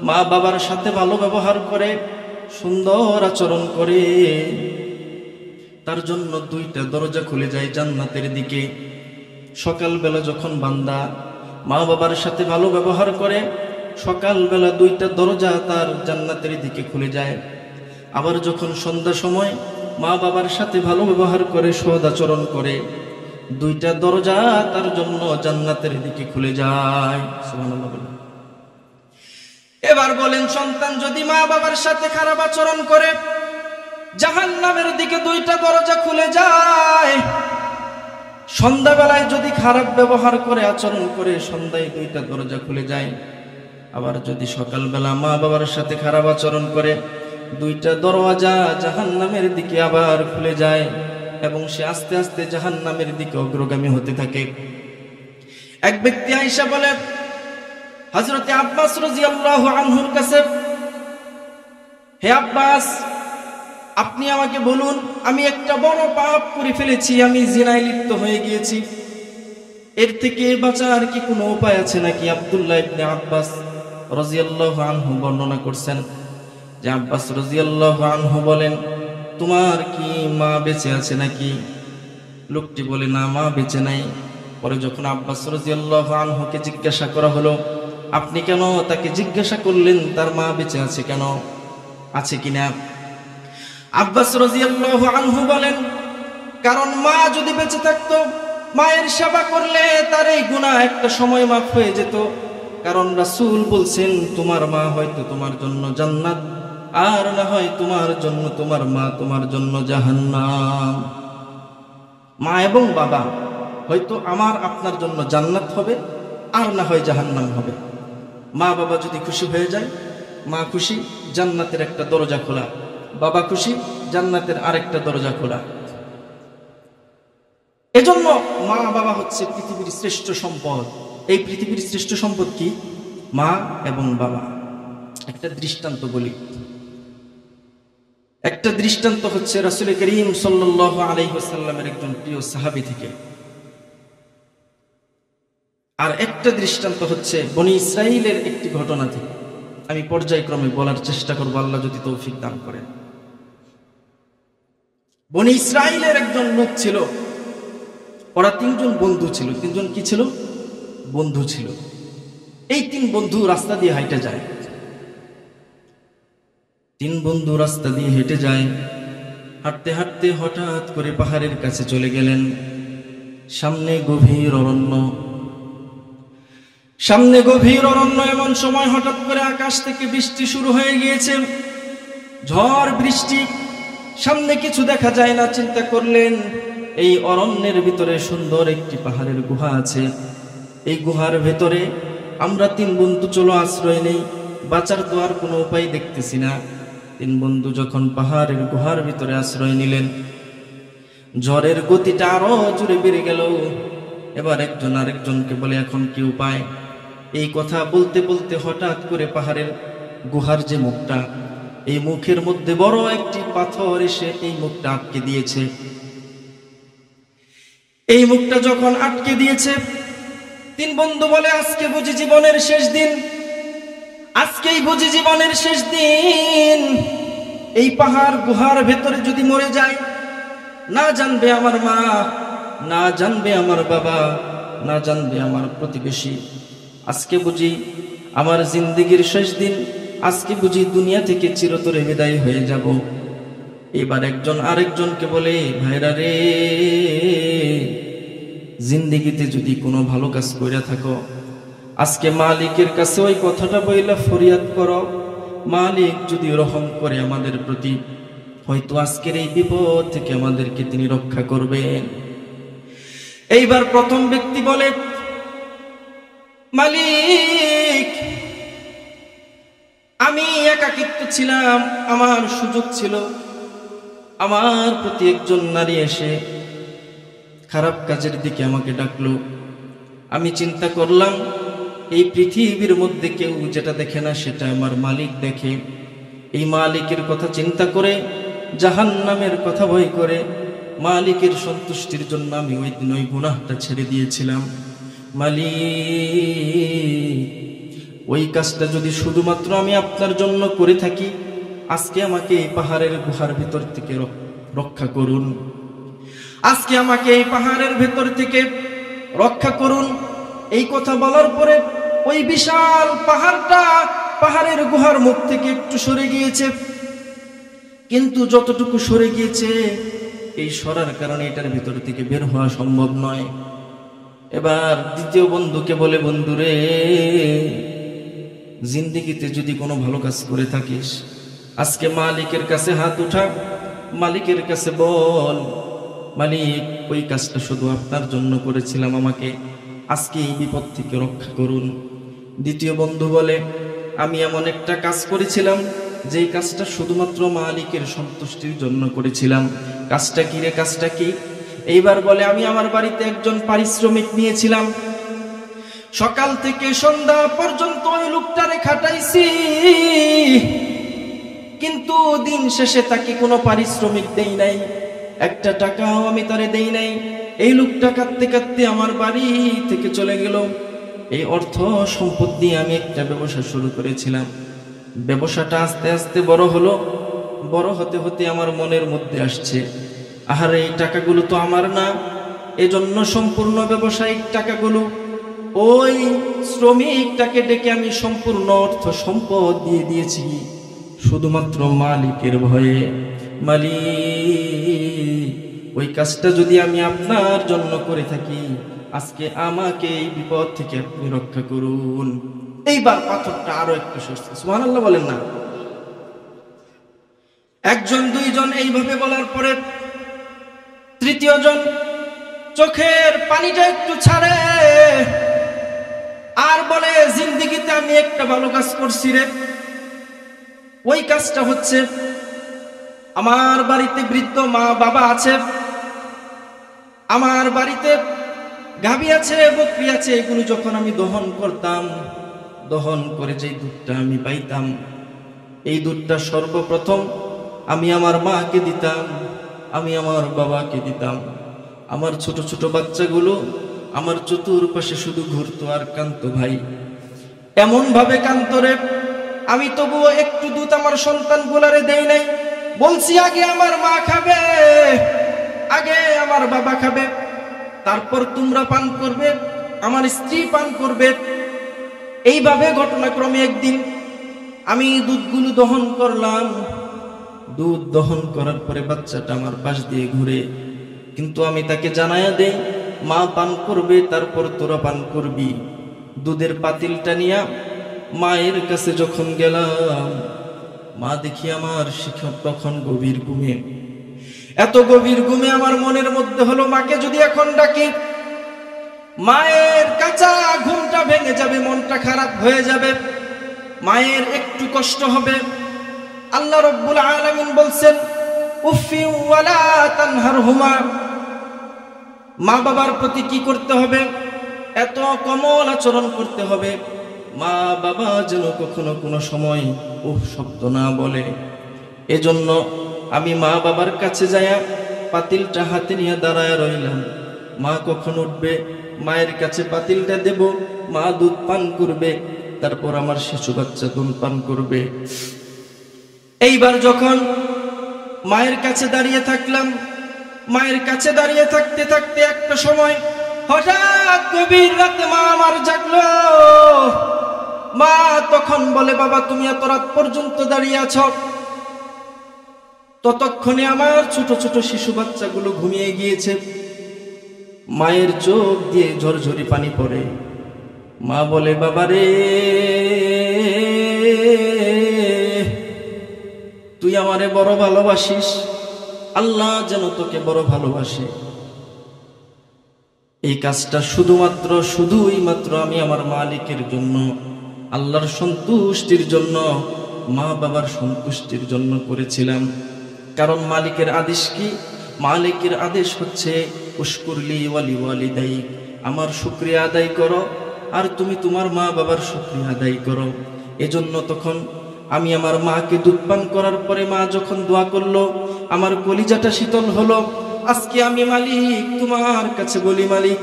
Speaker 1: মা বাবার সাথে ভালো ব্যবহার করে, সুন্দর আচরণ করে, তার জন্য দুইটা দরজা খুলে যায় জান্নাতের দিকে। সকালবেলা যখন বান্দা মা বাবার সাথে ভালো ব্যবহার করে, সকালবেলা দুইটা দরজা তার জান্নাতের দিকে খুলে যায়। আবার যখন সন্ধ্যা সময় মা বাবার সাথে ভালো ব্যবহার করে, সৎ আচরণ করে, দুইটা দরজা তার জন্য জান্নাতের দিকে খুলে যায়। সুবহানাল্লাহ বলেন। এবার বলেন, সন্তান যদি মা বাবার সাথে খারাপ আচরণ করে, জাহান্নামের দিকে দুইটা দরজা খুলে যায়। সন্ধ্যাবেলায় যদি খারাপ ব্যবহার করে, আচরণ করে, সন্ধ্যায় দুইটা দরজা খুলে যায়। আবার যদি সকালবেলা মা বাবার সাথে খারাপ আচরণ করে, দুইটা দরওয়াজা জাহান্নামের দিকে আবার খুলে যায় এবং সে আস্তে আস্তে জাহান্নামের দিকে অগ্রগামী হতে থাকে। এক ব্যক্তি আয়েশা বলে, হযরতে আব্বাস রাদিয়াল্লাহু আনহুর কাছে, হে আব্বাস, আপনি আমাকে বলুন, আমি একটা বড় পাপ করে ফেলেছি, আমি জিনায় লিপ্ত হয়ে গিয়েছি, এর থেকে বাঁচার কি কোনো উপায় আছে নাকি? আব্দুল্লাহ ইবনে আব্বাস রাদিয়াল্লাহু আনহু বর্ণনা করছেন যে আব্বাস রাদিয়াল্লাহু আনহু বলেন, তোমার কি মা বেঁচে আছে নাকি? লোকটি বলে, না, মা বেঁচে নাই। পরে যখন আব্বাস রাদিয়াল্লাহু আনহুকে জিজ্ঞাসা করা হলো, আপনি কেন তাকে জিজ্ঞাসা করলেন তার মা বেঁচে আছে কেন, আছে কিনা? আব্বাস রাদিয়াল্লাহু আনহু বলেন, কারণ মা যদি বেঁচে থাকতো, মায়ের সেবা করলে তার এই গুনাহ একটা সময় মাফ হয়ে যেত। কারণ রাসূল বলছেন, তোমার মা হয়তো তোমার জন্য জান্নাত, আর না হয় তোমার জন্য, তোমার মা তোমার জন্য জাহান্নাম। মা এবং বাবা হয়তো আমার আপনার জন্য জান্নাত হবে, আর না হয় জাহান্নাম হবে। মা বাবা যদি খুশি হয়ে যায়, মা খুশি, জান্নাতের একটা দরজা খোলা, বাবা খুশি, জান্নাতের আরেকটা দরজা খোলা। এজন্য মা বাবা হচ্ছে পৃথিবীর শ্রেষ্ঠ সম্পদ। এই পৃথিবীর শ্রেষ্ঠ সম্পদ কি? মা এবং বাবা। একটা দৃষ্টান্ত বলি। একটা দৃষ্টান্ত হচ্ছে রাসূল করিম সাল্লাল্লাহু আলাইহি ওয়াসাল্লামের একজন প্রিয় সাহাবী থেকে। আর একটা দৃষ্টান্ত হচ্ছে বনি ইসরাইলের একটি ঘটনা থেকে। আমি পর্যায়ক্রমে বলার চেষ্টা করব, আল্লাহ যদি তৌফিক দান করেন। বনি ইসরাইলের একজন লোক ছিল, ওরা তিনজন বন্ধু ছিল। তিনজন কি ছিল? বন্ধু ছিল। এই তিন বন্ধু রাস্তা দিয়ে হেঁটে যায়। তিন বন্ধু রাস্তা দিয়ে হেঁটে যায়, হাঁটতে হাঁটতে হঠাৎ করে পাহাড়ের কাছে চলে গেলেন। সামনে গভীর অরণ্য, সামনে গভীর অরণ্য। এমন সময় হঠাৎ করে আকাশ থেকে বৃষ্টি শুরু হয়ে গিয়েছে, ঝড় বৃষ্টি। সামনে কিছু দেখা যায় না। চিন্তা করলেন, এই অরণ্যের ভিতরে সুন্দর একটি পাহাড়ের গুহা আছে। এই গুহার ভেতরে আমরা তিন বন্ধু চলো আশ্রয় নেই, বাঁচার তো আর কোনো উপায় দেখতেছি না। তিন বন্ধু যখন পাহাড়ের গুহার ভিতরে আশ্রয় নিলেন, ঝড়ের গতিটা আরো জোরে বেড়ে গেল। এবার একজন আরেকজনকে বলে, এখন কি উপায়? এই কথা বলতে বলতে হঠাৎ করে পাহাড়ের গুহার যে মুখটা, এই মুখের মধ্যে বড় একটি পাথর এসে এই মুখটা আটকে দিয়েছে। এই মুখটা যখন আটকে দিয়েছে, তিন বন্ধু বলে, আজকে বুঝি জীবনের শেষ দিন, আজকেই বুঝি জীবনের শেষ দিন। এই পাহাড় গুহার ভেতরে যদি মরে যায়, না জানবে আমার মা, না জানবে আমার বাবা, না জানবে আমার প্রতিবেশী। আজকে বুঝি আমার জিন্দেগির শেষ দিন, আজকে বুঝি দুনিয়া থেকে চিরতরে বিদায় হয়ে যাব। এবার একজন আরেকজনকে বলে, ভাইরা রে, জিন্দেগিতে যদি কোনো ভালো কাজ করে থাকো, আজকে মালিকের কাছে ওই কথাটা বইলা ফরিয়াদ করো। মালিক যদি রহম করে আমাদের প্রতি, হয়তো আজকের এই বিপদ থেকে আমাদেরকে তিনি রক্ষা করবেন। এইবার প্রথম ব্যক্তি বলে, মালিক, আমি একাকিত্ব ছিলাম, আমার সুযোগ ছিল, আমার প্রতি একজন নারী এসে খারাপ কাজের দিকে আমাকে ডাকলো। আমি চিন্তা করলাম, এই পৃথিবীর মধ্যে কেউ যেটা দেখে না সেটা আমার মালিক দেখে। এই মালিকের কথা চিন্তা করে, জাহান্নামের কথা ভয় করে, মালিকের সন্তুষ্টির জন্য আমি ওই দিন ওই গুনাহটা ছেড়ে দিয়েছিলাম। মালিক, ওই কাজটা যদি শুধুমাত্র আমি আপনার জন্য করে থাকি, আজকে আমাকে এই পাহাড়ের গুহার ভিতর থেকে রক্ষা করুন, আজকে আমাকে এই পাহাড়ের ভেতর থেকে রক্ষা করুন। এই কথা বলার পরে ওই বিশাল পাহাড়টা পাহাড়ের গুহার মুখ থেকে একটু সরে গিয়েছে, কিন্তু যতটুকু সরে গিয়েছে, এই সরার কারণে এটার ভিতর থেকে বের হওয়া সম্ভব নয়। এবার দ্বিতীয় বন্ধুকে বলে, বন্ধুরে, জিন্দেগিতে যদি কোনো ভালো কাজ করে থাকিস, আজকে মালিকের কাছে হাত উঠা, মালিকের কাছে বল, মালিক, ওই কাজটা শুধু আপনার জন্য করেছিলাম, আমাকে আজকে এই বিপদ থেকে রক্ষা করুন। দ্বিতীয় বন্ধু বলে, আমি এমন একটা কাজ করেছিলাম, যেই কাজটা শুধুমাত্র মালিকের সন্তুষ্টির জন্য করেছিলাম। কাজটা কি রে? কাজটা কি? এইবার বলে, আমি আমার বাড়িতে একজন পারিশ্রমিক নিয়েছিলাম, সকাল থেকে সন্ধ্যা পর্যন্ত ওই লোকটারে খাটাইছি, কিন্তু দিন শেষে তাকে কোনো পারিশ্রমিক দেই নাই, একটা টাকাও আমি তারে দেই নাই। এই লোকটা কাঁদতে কাঁদতে আমার বাড়ি থেকে চলে গেল। এই অর্থ সম্পদ দিয়ে আমি একটা ব্যবসা শুরু করেছিলাম। ব্যবসাটা আস্তে আস্তে বড় হলো, বড় হতে হতে আমার মনের মধ্যে আসছে, আহারে, এই টাকাগুলো তো আমার না। এজন্য সম্পূর্ণ ব্যবসায়িক টাকাগুলো ওই শ্রমিকটাকে ডেকে আমি সম্পূর্ণ অর্থ সম্পদ দিয়ে দিয়েছি, শুধুমাত্র মালিকের ভয়ে। মালিক, ওই কাজটা যদি আমি আপনার জন্য করে থাকি, আজকে আমাকে এই বিপদ থেকে আপনি রক্ষা করুন। এইবার পাথরটা আরো একটু সরছে। সুবহানাল্লাহ বলেন না? একজন দুইজন এইভাবে বলার পরে তৃতীয় জন চোখের পানিটা একটু ছাড়ে আর বলে, জিন্দেগিতে আমি একটা ভালো কাজ করছি রে। ওই কাজটা হচ্ছে, আমার বাড়িতে বৃদ্ধ মা বাবা আছে, আমার বাড়িতে গাভী আছে, বকরি আছে, এগুলো যখন আমি দহন করতাম, দহন করে যে দুধটা আমি পাইতাম, এই দুধটা সর্বপ্রথম আমি আমার মাকে দিতাম, আমি আমার বাবাকে দিতাম। আমার ছোট ছোট বাচ্চাগুলো আমার চতুর্পাশে শুধু ঘুরতো আর কাঁদতো। ভাই, এমন ভাবে কাঁদতো রে, আমি তবুও একটু দুধ আমার সন্তানগুলারে দেই নাই। বলছি, আগে আমার মা খাবে, আগে আমার বাবা খাবে, তারপর তোমরা পান করবে, আমার স্ত্রী পান করবে। এইভাবে ঘটনাক্রমে একদিন আমি দুধগুলো দহন করলাম। দুধ দহন করার পরে বাচ্চাটা আমার পাশ দিয়ে ঘুরে, কিন্তু আমি তাকে জানায়া দেই, মা পান করবে, তারপর তোরা পান করবি। দুধের পাতিলটা নিয়ে মায়ের কাছে যখন গেলাম, মা দেখি আমার শিক্ষক তখন গভীর ঘুমে। এত গভীর ঘুমে আমার মনের মধ্যে হলো, মাকে যদি এখন ডাকি, মায়ের কাঁচা ঘুমটা ভেঙে যাবে, মনটা খারাপ হয়ে যাবে, মায়ের একটু কষ্ট হবে। আল্লাহ রাব্বুল আলামিন বলছেন উফি ওয়ালা তানহারহুমা, মা বাবার প্রতি কি করতে হবে? এত কোমল আচরণ করতে হবে, মা বাবা যেন কখনো কোনো সময় উফ শব্দ না বলে। এজন্য আমি মা বাবার কাছে যায়া পাতিলটা হাতে নিয়ে দাঁড়ায় রইলাম। মা কখন উঠবে, মায়ের কাছে পাতিলটা দেব, মা দুধ পান করবে, তারপর আমার শিশু বাচ্চা দুধ পান করবে। এইবার যখন মায়ের কাছে দাঁড়িয়ে থাকলাম, মায়ের কাছে দাঁড়িয়ে থাকতে থাকতে একটা সময় হঠাৎ গভীর রাতে মা আমার জাগলো। মা তখন বলে, বাবা তুমি এত রাত পর্যন্ত দাঁড়িয়ে আছো। ততক্ষণে আমার ছোট ছোট শিশু বাচ্চাগুলো ঘুমিয়ে গিয়েছে। মায়ের চোখ দিয়ে ঝরঝরি পানি পড়ে। মা বলে, বাবা রে, তুই আমারে বড় ভালোবাসিস, আল্লাহ যেন তোকে বড় ভালোবাসে। এই কাজটা শুধুই মাত্র আমি আমার মালিকের জন্য, আল্লাহর সন্তুষ্টির জন্য, মা বাবার সন্তুষ্টির জন্য করেছিলাম। কারণ মালিকের আদেশ কি? মালিকের আদেশ হচ্ছে উশকুরলি ওয়ালি ওয়ালিদাইক, আমার শুকরিয়া আদায় করো, আর তুমি তোমার মা বাবার শুকরিয়া আদায় করো। এজন্য তখন আমি আমার মাকে দুধ পান করার পরে মা যখন দোয়া করলো, আমার কলিজাটা শীতল হলো। আজকে আমি মালিক তোমার কাছে বলি, মালিক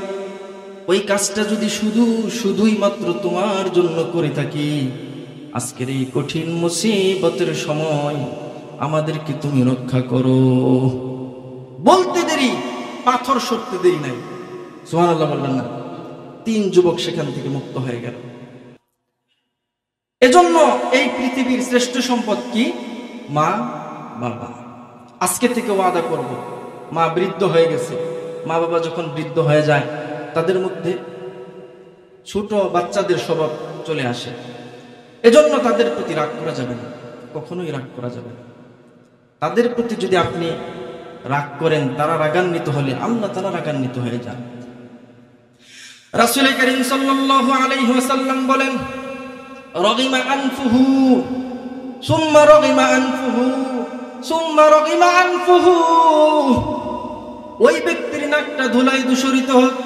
Speaker 1: ওই কাজটা যদি শুধুই মাত্র তোমার জন্য করে থাকি, আজকের এই কঠিন মুসিবতের সময় আমাদেরকে তুমি রক্ষা করো। বলতে দেরি, পাথর সরতে দেরি নাই। সুবহানাল্লাহ বললেন না? 3 যুবক সেখান থেকে মুক্ত হয়ে গেল। এজন্য এই পৃথিবীর শ্রেষ্ঠ সম্পদ কি? মা বাবা। আজকে থেকে ওয়াদা করব, মা বৃদ্ধ হয়ে গেছে, মা বাবা যখন বৃদ্ধ হয়ে যায় তাদের মধ্যে ছোট বাচ্চাদের স্বভাব চলে আসে। এজন্য তাদের প্রতি রাগ করা যাবে না, কখনোই রাগ করা যাবে না। তাদের প্রতি যদি আপনি রাগ করেন, তারা রাগান্বিত হলে আল্লাহ তাআলা রাগান্বিত হয়ে যান। রাসূল করিম সাল্লাল্লাহু আলাইহি ওয়াসাল্লাম বলেন, রগিমা আনফুহু সুম্মা রগিমা আনফুহু সুম্মা রগিমা আনফুহু। ওই ব্যক্তির নাকটা ধুলায় দূষিত হোক,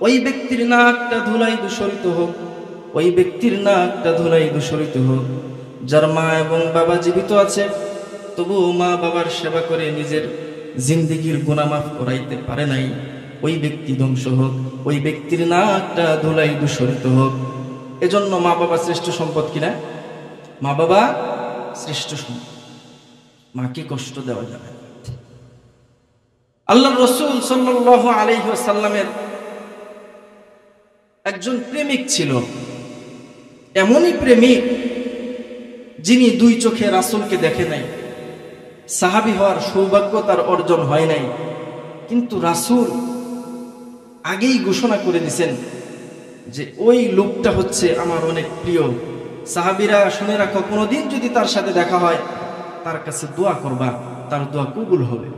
Speaker 1: ওই ব্যক্তির নাকটা ধুলায় দূষিত হোক, ওই ব্যক্তির নাকটা ধুলায় দূষিত হোক, যার মা এবং বাবা জীবিত আছে তবুও মা বাবার সেবা করে নিজের জিন্দেগির গুনাহ মাফ করাইতে পারে নাই, ওই ব্যক্তি ধ্বংস হোক, ওই ব্যক্তির নাকটা ধুলায় দূষিত হোক। এজন্য মা বাবা শ্রেষ্ঠ সম্পদ কিনা? মা বাবা শ্রেষ্ঠ সম্পদ, মাকে কষ্ট দেওয়া যাবে না। আল্লাহর রাসূল সাল্লাল্লাহু আলাইহি ওয়াসাল্লামের একজন প্রেমিক ছিল, এমনই প্রেমিক যিনি 2 চোখে রাসূলকে দেখে নাই, সাহাবী হওয়ার সৌভাগ্য তার অর্জন হয় নাই, কিন্তু রাসূল আগেই ঘোষণা করে দিয়েছেন যে ওই লোকটা হচ্ছে আমার অনেক প্রিয়। সাহাবীরা শুনে রাখো, কোনোদিন যদি তার সাথে দেখা হয় তার কাছে দোয়া করবা, তার দোয়া কবুল হবে।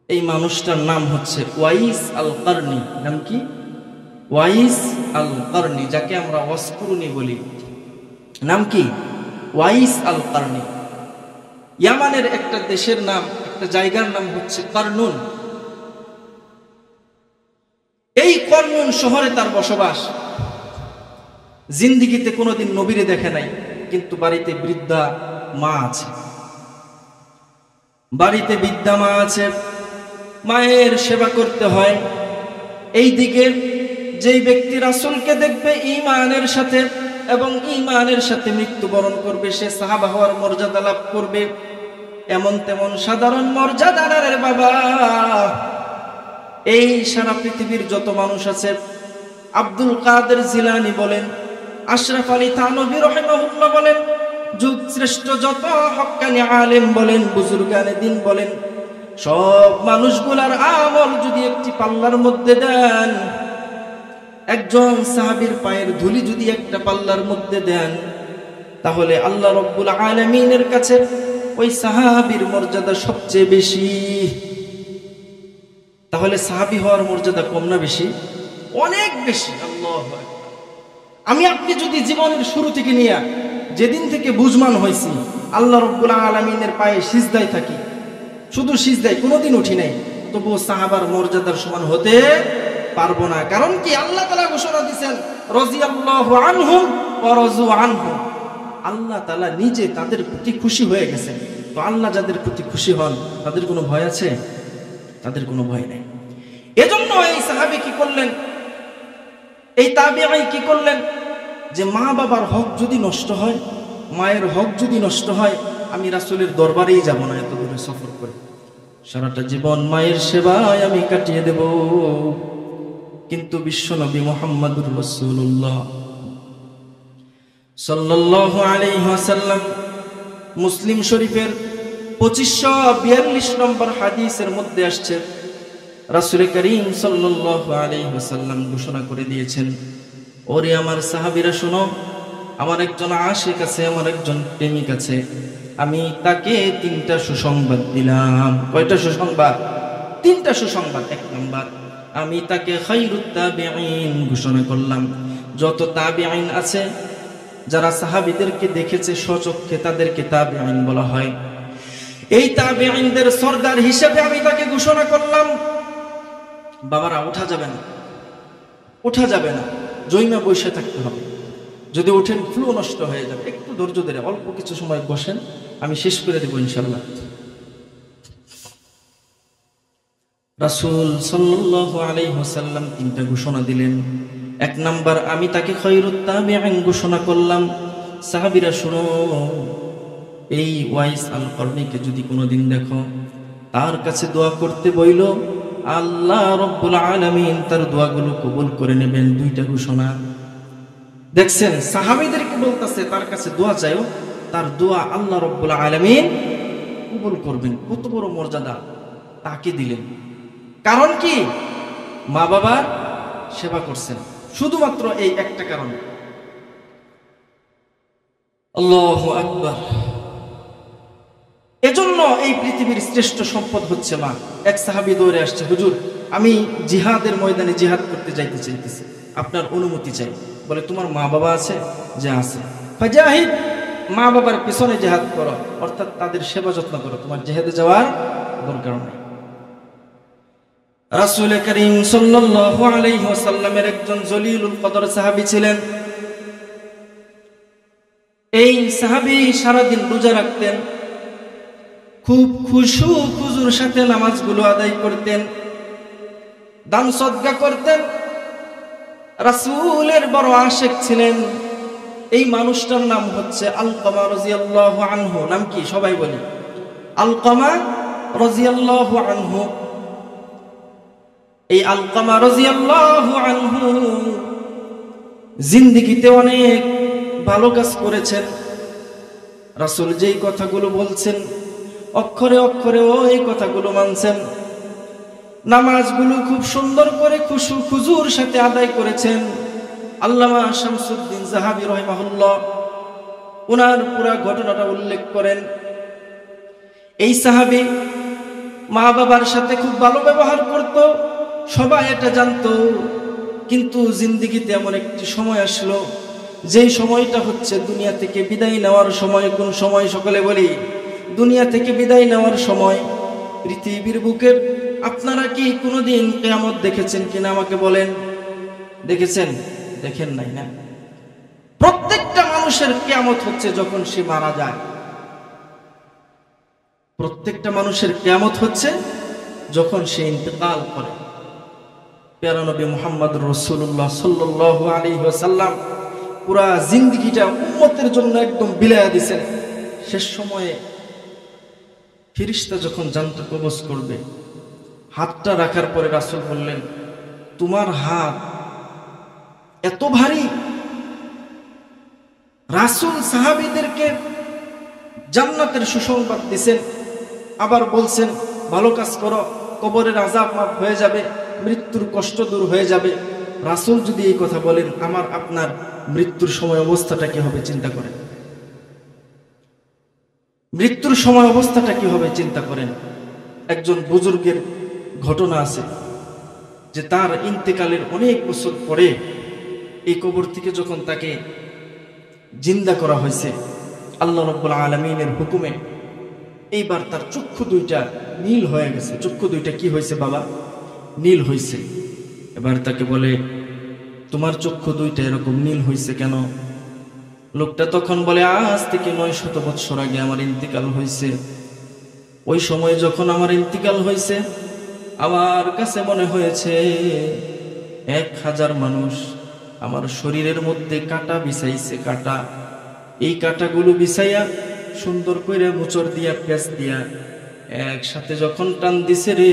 Speaker 1: এই মানুষটার নাম হচ্ছে ওয়াইস আল কারনি। নাম কি? ওয়াইস আল কারনি, যাকে আমরা ওয়াসকুরুনি বলি। নাম কি? ওয়াইস আল কারনি। ইয়ামানের একটা দেশের নাম, একটা জায়গার নাম হচ্ছে কারনুন। এই কারনুন শহরে তার বসবাস। জিন্দেগিতে কোনোদিন নবীরে দেখে নাই, কিন্তু বাড়িতে বৃদ্ধা মা আছে, বাড়িতে বৃদ্ধা মা আছে, মায়ের সেবা করতে হয়। এই দিকে যেই ব্যক্তি রাসূলকে দেখবে ঈমানের সাথে এবং ঈমানের সাথে মৃত্যুবরণ করবে, সে সাহাবা হওয়ার মর্যাদা লাভ করবে। এমন তেমন সাধারণ মর্যাদার বাবা এই সারা পৃথিবীর যত মানুষ আছে, আব্দুল কাদের জিলানী বলেন, আশরাফ আলী থানভী রাহিমাহুল্লাহ বলেন, যুগ শ্রেষ্ঠ যত হক্কানি আলেম বলেন, বুজুর্গানে দিন বলেন, সব মানুষগুলার আমল যদি একটি পাল্লার মধ্যে দেন, একজন সাহাবীর পায়ের ধুলি যদি একটা পাল্লার মধ্যে দেন, তাহলে আল্লাহ রাব্বুল আলামিনের কাছে ওই সাহাবীর মর্যাদা সবচেয়ে বেশি। তাহলে সাহাবী হওয়ার মর্যাদা কম না বেশি? অনেক বেশি। আল্লাহু আকবার। আমি আপনি যদি জীবনের শুরু থেকে নিয়ে যেদিন থেকে বুঝমান হয়েছি আল্লাহ রাব্বুল আলামিনের পায়ে সিজদায় থাকি, শুধু সিজদায়, কোনোদিন উঠি নাই, তবুও সাহাবার মর্যাদার সমান হতে পারবো না। কারণ কি? আল্লাহ তাআলা ঘোষণা দিয়েছেন রাদিয়াল্লাহু আনহুম ওয়া রাযু আনহু, আল্লাহ তাআলা নিজে তাদের প্রতি খুশি হয়ে গেছেন। তো আল্লাহ যাদের প্রতি খুশি হন তাদের কোনো ভয় আছে? তাদের কোনো ভয় নেই। এজন্য এই সাহাবী কি করলেন, এই তাবিঈ কি করলেন, যে মা বাবার হক যদি নষ্ট হয়, মায়ের হক যদি নষ্ট হয়, আমি রাসূলের দরবারেই যাব না, এত দূরে সফর করে সারাটা জীবন মায়ের সেবায় আমি কাটিয়ে দেব। কিন্তু বিশ্বনবী মুহাম্মদুর রাসূলুল্লাহ সাল্লাল্লাহু আলাইহি ওয়াসাল্লাম মুসলিম শরীফের 2542 নম্বর হাদিসের মধ্যে আসছে, রাসূল করিম সাল্লাল্লাহু আলাইহি ওয়াসাল্লাম ঘোষণা করে দিয়েছেন, ওরে আমার সাহাবীরা শোনো, আমার একজন আশিক আছে, আমার একজন প্রেমিক আছে, আমি তাকে 3টা সুসংবাদ দিলাম। কয়টা সুসংবাদ? 3টা সুসংবাদ। 1 নাম্বার, আমি তাকে খায়রুত তাবিঈন ঘোষণা করলাম। যত তাবিঈন আছে যারা সাহাবীদেরকে দেখেছে স্বচক্ষে, তাদেরকে তাবিঈন বলা হয়। এই তাবিঈনদের সরদার হিসেবে আমি তাকে ঘোষণা করলাম। বাবারা, ওঠা যাবে না, ওঠা যাবে না, জৈমা বসে থাকতে হবে। যদি ওঠেন ফ্লো নষ্ট হয়ে যাবে। একটু ধৈর্য ধরে অল্প কিছু সময় বসেন, আমি শেষ করে দেব ইনশাআল্লাহ। রাসূল সাল্লাল্লাহু আলাইহি ওয়াসাল্লাম 3টা ঘোষণা দিলেন। 1 নাম্বার, আমি তাকে খায়রুত তাবিঈন ঘোষণা করলাম। সাহাবীরা শুনো, এই ওয়াইস আল করনীকে যদি কোনোদিন দেখো, তার কাছে দোয়া করতে বইল, আল্লাহ রাব্বুল আলামিন তার দোয়াগুলো কবুল করে নেবেন। 2টা ঘোষণা। দেখছেন, সাহাবীদেরকে বলতেছে তার কাছে দোয়া চাইও, তার দোয়া আল্লাহ রাব্বুল আলামিন কবুল করবেন। কত বড় মর্যাদা তাকে দিলেন। কারণ কি? মা বাবার সেবা করছেন, শুধুমাত্র এই একটা কারণে। আল্লাহু আকবার। এজন্য এই পৃথিবীর শ্রেষ্ঠ সম্পদ হচ্ছে মা। এক সাহাবী দৌড়ে আসছে, হুজুর আমি জিহাদের ময়দানে জিহাদ করতে যাইতে চাইতেছি, আপনার অনুমতি চাই। বলে, তোমার মা বাবা আছে? যে আছে। ফাজাহিদ, মা বাবার পিছনে জিহাদ করো, অর্থাৎ তাদের সেবা যত্ন করো, তোমার জিহাদে যাওয়ার দরকার নাই। রাসূল করিম সাল্লাল্লাহু আলাইহি ওয়াসাল্লামের একজন জলিলুল কদর সাহাবী ছিলেন। এই সাহাবী সারাদিন রোজা রাখতেন, খুব খুশু খুজুর সাথে নামাজগুলো আদায় করতেন, দান সদকা করতেন, রাসূলের বড় আশিক ছিলেন। এই মানুষটার নাম হচ্ছে আলকামা রাদিয়াল্লাহু আনহু। নাম কি? সবাই বলি, আলকামা রাদিয়াল্লাহু আনহু। এই আলকামা রাদিয়াল্লাহু আনহু জিন্দেগিতে অনেক ভালো কাজ করেছেন। রাসূল যেই কথাগুলো বলছেন অক্ষরে অক্ষরে ওই কথাগুলো মানছেন। নামাজগুলো খুব সুন্দর করে খুশু খুজুর সাথে আদায় করেছেন। আল্লামা শামসুদ্দিন যাহাবী রাহিমাহুল্লাহ ওনার পুরা ঘটনাটা উল্লেখ করেন। এই সাহাবী মা বাবার সাথে খুব ভালো ব্যবহার করত, সবাই এটা জানতো। কিন্তু জিন্দেগিতে এমন একটি সময় আসলো, যেই সময়টা হচ্ছে দুনিয়া থেকে বিদায় নেওয়ার সময়। কোন সময়? সকলে বলি, দুনিয়া থেকে বিদায় নেওয়ার সময়। পৃথিবীর বুকের আপনারা কি কোনোদিন কিয়ামত দেখেছেন কিনা আমাকে বলেন? দেখেছেন? দেখেন নাই না? প্রত্যেকটা মানুষের কিয়ামত হচ্ছে যখন সে মারা যায়। প্রত্যেকটা মানুষের কিয়ামত হচ্ছে যখন সে ইন্তেকাল করে। প্যারা নবী মুহাম্মদুর রাসূলুল্লাহ সাল্লাল্লাহু আলাইহি ওয়াসাল্লাম পুরা জিন্দেগিটা উম্মতের জন্য একদম বিলায়া দিয়েছেন। শেষ সময়ে ফেরেশতা যখন জানতে কবজ করবে, হাতটা রাখার পরে রাসূল বললেন, তোমার হাত এত ভারী। রাসূল সাহাবীদেরকে জান্নাতের সুসংবাদ দিয়েছেন, আবার বলছেন ভালো কাজ করো, কবরের আযাব মাফ হয়ে যাবে, মৃত্যুর কষ্ট দূর হয়ে যাবে। রাসূল যদি এই কথা বলেন, আমার আপনার মৃত্যুর সময় অবস্থাটা কি হবে চিন্তা করেন। মৃত্যুর সময় অবস্থাটা কি হবে চিন্তা করেন। একজন বুজুর্গের ঘটনা আছে যে তার ইন্তেকালের অনেক বছর পরে এই কবর থেকে যখন তাকে জিন্দা করা হয়েছে, আল্লাহ রাব্বুল আলামিনের হুকুমে এইবার তার চক্ষু দুইটা নীল হয়ে গেছে। চক্ষু দুইটা কি হয়েছে বাবা? নীল হয়েছে। এবার তাকে বলে, তোমার চক্ষু দুইটা এরকম নীল হয়েছে কেন? লোকটা তখন বলে, আজ থেকে 900 বৎসর আগে আমার ইন্তিকাল হয়েছে। ওই সময় যখন আমার ইন্তিকাল হয়েছে, আমার কাছে মনে হয়েছে 1000 মানুষ আমার শরীরের মধ্যে কাটা বিছাইছে। কাটা, এই কাটাগুলো বিছাইয়া সুন্দর করে মোচড় দিয়া পেঁচ দিয়া একসাথে যখন টান দিছে রে,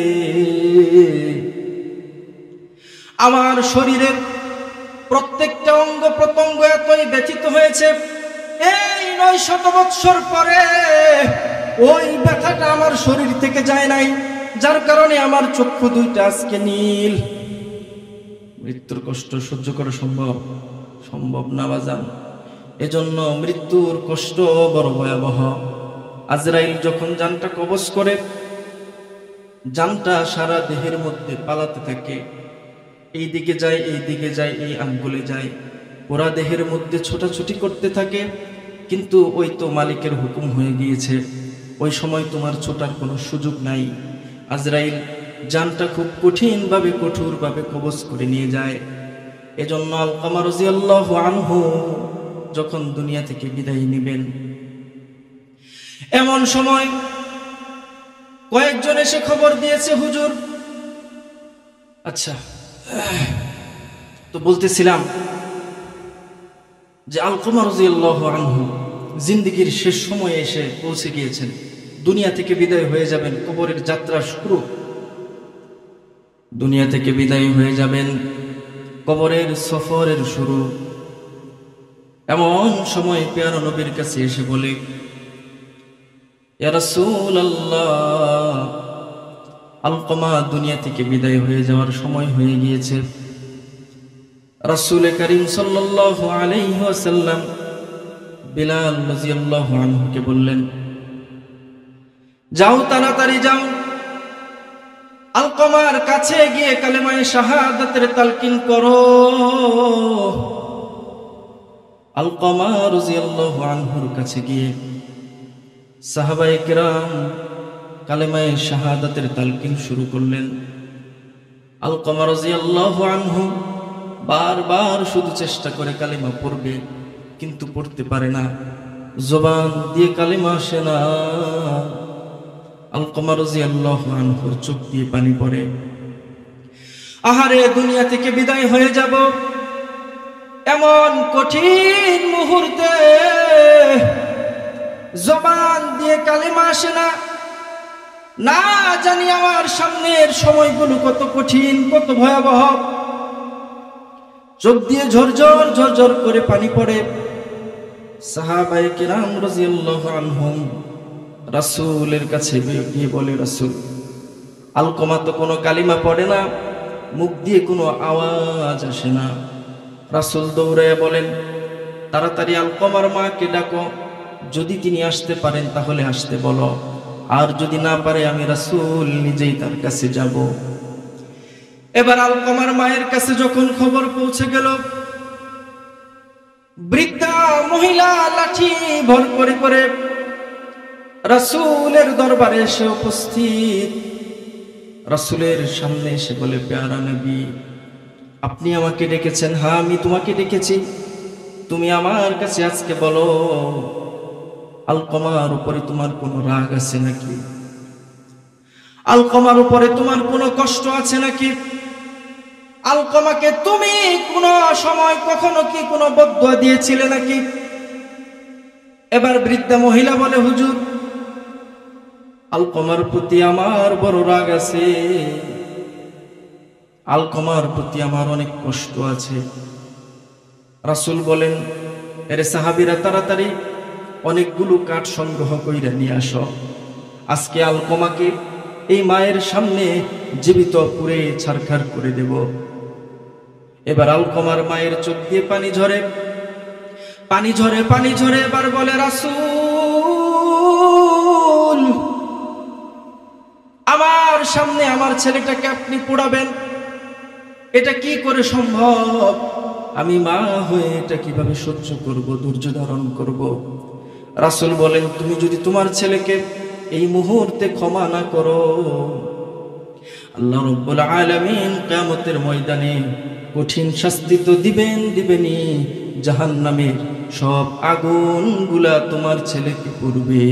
Speaker 1: আমার শরীরের প্রত্যেকটা অঙ্গ প্রত্যঙ্গ এতই ব্যথিত হয়েছে, এই 900 বৎসর পরে ওই ব্যথাটা আমার শরীর থেকে যায় নাই, যার কারণে আমার চক্ষু দুইটা আজকে নীল। মৃত্যুর কষ্ট সহ্য করা সম্ভব না বাজান। এজন্য মৃত্যুর কষ্ট বড় ভয়াবহ। আজরাইল যখন জানটা কবজ করে, জানটা সারা দেহের মধ্যে পালাতে থাকে, এই দিকে যায়, এই দিকে যায়, এই আঙ্গুলে যায়, পুরা দেহের মধ্যে ছোটাছুটি করতে থাকে। কিন্তু ওই তো মালিকের হুকুম হয়ে গিয়েছে, ওই সময় তোমার ছোটার কোনো সুযোগ নাই। আজরাইল জানটা খুব কঠিনভাবে কঠোরভাবে কবজ করে নিয়ে যায়। এজন্য আলকামা রাদিয়াল্লাহু আনহু যখন দুনিয়া থেকে বিদায় নেবেন, এমন সময় কয়েকজন এসে খবর দিয়েছে, হুজুর, আচ্ছা তো বলতেছিলাম যে আলকামা রাদিয়াল্লাহু আনহু জিন্দেগীর শেষ সময়ে এসে পৌঁছে গিয়েছেন, দুনিয়া থেকে বিদায় হয়ে যাবেন, কবরের যাত্রা শুরু। দুনিয়া থেকে বিদায় হয়ে যাবেন, কবরের সফরের শুরু। এমন সময় পেয়ারা নবীর কাছে এসে বলে, ইয়া রাসূলুল্লাহ, আলকামা দুনিয়া থেকে বিদায় হয়ে যাওয়ার সময় হয়ে গিয়েছে। রাসূল করিম সাল্লাল্লাহু আলাইহি ওয়াসাল্লাম বিলাল রাদিয়াল্লাহু আনহুকে বললেন, যাও তাড়াতাড়ি যাও, আলকামার কাছে গিয়ে কালেমায়ে শাহাদাতের তালকিন করো। আলকামা রাদিয়াল্লাহু আনহুর কাছে গিয়ে সাহাবায়ে কেরাম কালেমায়ে শাহাদাতের তালকিন শুরু করলেন। আলকামা রাদিয়াল্লাহু আনহু বারবার শুধু চেষ্টা করে কালেমা পড়বে, কিন্তু পড়তে পারে না, জবান দিয়ে কালেমা আসে না। আলকামা রাদিয়াল্লাহু আনহুর চোখ দিয়ে পানি পড়ে। আহারে, দুনিয়া থেকে বিদায় হয়ে যাব এমন কঠিন মুহূর্তে জবান দিয়ে কালেমা আসে না, না জানি আমার সামনের সময়গুলো কত কঠিন, কত ভয়াবহ। চোখ দিয়ে ঝরঝর ঝরঝর করে পানি পড়ে। সাহাবায়ে কেরাম রাদিয়াল্লাহু আনহুম রাসূলের কাছে গিয়ে বলে, রাসূল, আলকামা তো কোনো কালিমা পড়ে না, মুখ দিয়ে কোনো আওয়াজ আসে না। রাসূল দৌড়াইয়া বলেন, তাড়াতাড়ি আলকামার মাকে ডাকো, যদি তিনি আসতে পারেন তাহলে আসতে বলো, আর যদি না পারে আমি রাসূল নিজেই তার কাছে যাব। এবার আলকামার মায়ের কাছে যখন খবর পৌঁছে গেল, বৃদ্ধা মহিলা লাঠি ভর করে করে রাসূলের দরবারে এসে উপস্থিত। রাসূলের সামনে এসে বলে, পেয়ারা নবী, আপনি আমাকে ডেকেছেন? হ্যাঁ, আমি তোমাকে ডেকেছি। তুমি আমার কাছে আজকে বলো, আলকামার উপরে তোমার কোনো রাগ আছে নাকি? আলকামার উপরে তোমার কোনো কষ্ট আছে নাকি? আলকামাকে তুমি কোনো সময় কখনো কি কোনো বদদুয়া দিয়েছিলে নাকি? এবার বৃদ্ধা মহিলা বলে, হুজুর, আলকামার প্রতি আমার বড় রাগ আছে, আলকামার প্রতি আমার অনেক কষ্ট আছে। রাসূল বলেন, এরে সাহাবীরা, তাড়াতাড়ি অনেকগুলো কাঠ সংগ্রহ কইরা নিয়ে আসো, আজকে আলকামাকে এই মায়ের সামনে জীবিত পুড়ে ছারখার করে দেব। এবার আলকামার মায়ের চোখ দিয়ে পানি ঝরে, পানি ঝরে, পানি ঝরে। এবার বলে, রাসূল, আমার সামনে আমার ছেলেটাকে আপনি পোড়াবেন? এটা কি করে সম্ভব? আমি মা হয়ে এটা কিভাবে সহ্য করব, ধৈর্য ধারণ করব? রাসূল বলেন, তুমি যদি তোমার ছেলেকে এই মুহূর্তে ক্ষমা না করো, আল্লাহ রাব্বুল আলামিন কিয়ামতের ময়দানে কঠিন শাস্তি তো দিবেনই, জাহান্নামের সব আগুনগুলা তোমার ছেলেকে পুড়বে।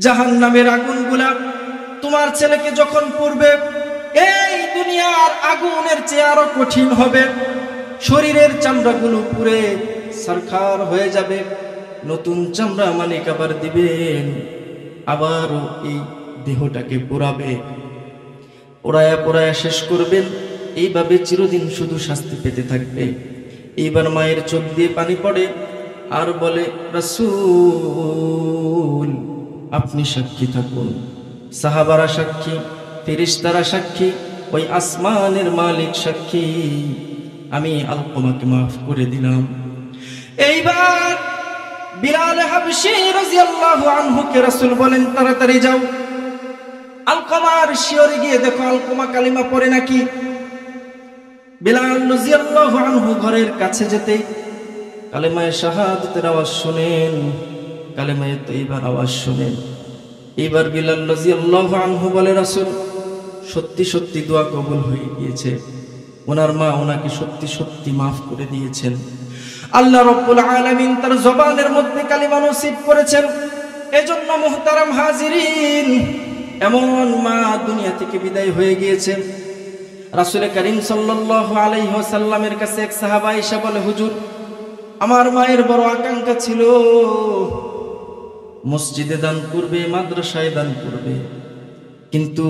Speaker 1: জাহান্নামের আগুনগুলা তোমার ছেলেকে যখন পুড়বে, এই দুনিয়ার আগুনের চেয়ে আরো কঠিন হবে। শরীরের চামড়াগুলো পুড়ে ছারখার হয়ে যাবে, নতুন চামড়া মালিক আবার দিবেন, আবারও এই দেহটাকে পোড়াবে, পোড়ায়া শেষ করবেন। এইভাবে চিরদিন শুধু শাস্তি পেতে থাকবে। এইবার মায়ের চোখ দিয়ে পানি পড়ে আর বলে, রাসূল আপনি সাক্ষী থাকুন, সাহাবারা সাক্ষী, ফেরেশতারা সাক্ষী, ওই আসমানের মালিক সাক্ষী, আমি আলকমাকে মাফ করে দিলাম। এইবার বিলাল হাবশী রাদিয়াল্লাহু আনহুকে রাসূল বলেন, তাড়াতাড়ি যাও আলকমার শিয়রে গিয়ে দেখো আলকমা কালিমা পড়ে নাকি। বিলাল রাদিয়াল্লাহু আনহু ঘরের কাছে যেতে কালেমায়ে শাহাদাতের আওয়াজ শুনেন, কালেমায়ে তাইয়্যিবার আওয়াজ শুনেন। এবার বিলাল রাদিয়াল্লাহু আনহু বলে, রাসূল সত্যি সত্যি দোয়া কবুল হয়ে গিয়েছে, ওনার মা ওনাকে সত্যি সত্যি মাফ করে দিয়েছেন। আল্লাহ রাব্বুল আলামিন তার জবানের মধ্যে কালিমা নসিব করেছেন। এজন্য মুহতারাম হাজিরিন, এমন মা দুনিয়া থেকে বিদায় হয়ে গিয়েছেন। রাসূল করিম সাল্লাল্লাহু আলাইহি ওয়াসাল্লামের কাছে এক সাহাবা এসে বলে, হুজুর আমার মায়ের বড় আকাঙ্ক্ষা ছিল মসজিদে দান করবে, মাদ্রাসায় দান করবে, কিন্তু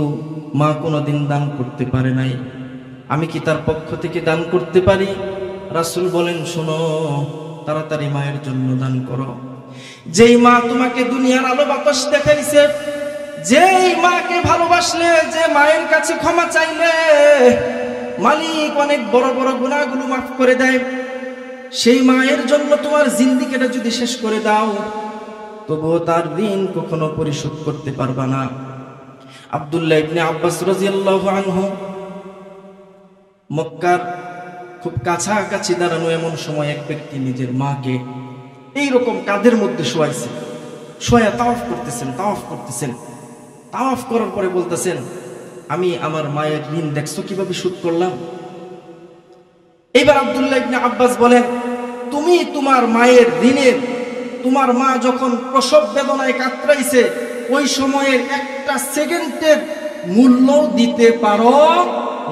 Speaker 1: মা কোনোদিন দান করতে পারে নাই, আমি কি তার পক্ষ থেকে দান করতে পারি? রাসূল বলেন, শোনো, তাড়াতাড়ি মায়ের জন্য দান করো। যেই মা তোমাকে দুনিয়ার আলো বাতাস দেখাইছে, যেই মাকে ভালোবাসলে, যে মায়ের কাছে ক্ষমা চাইলে মালিক অনেক বড় বড় গুনাহগুলো মাফ করে দেয়, সেই মায়ের জন্য তোমার জিন্দেগিটা যদি শেষ করে দাও, তবুও তার ঋণ কখনো পরিশোধ করতে পারবা না। আব্দুল্লাহ ইবনে আব্বাস রাদিয়াল্লাহু আনহু মক্কার খুব কাছাকাছি দাঁড়ানো এমন সময় এক ব্যক্তি নিজের মাকে এইরকম কাঁধের মধ্যে শোয়াইছে, শোয়া তাওয়াফ করতেছেন। তাওয়াফ করার পরে বলতেছেন, আমি আমার মায়ের ঋণ দেখছো কিভাবে শোধ করলাম। এবার আব্দুল্লাহ ইবনে আব্বাস বলেন, তুমি তোমার মায়ের ঋণের, তোমার মা যখন প্রসব বেদনায় কাতরাইছে, ওই সময়ের একটা সেকেন্ডের মূল্য দিতে পারো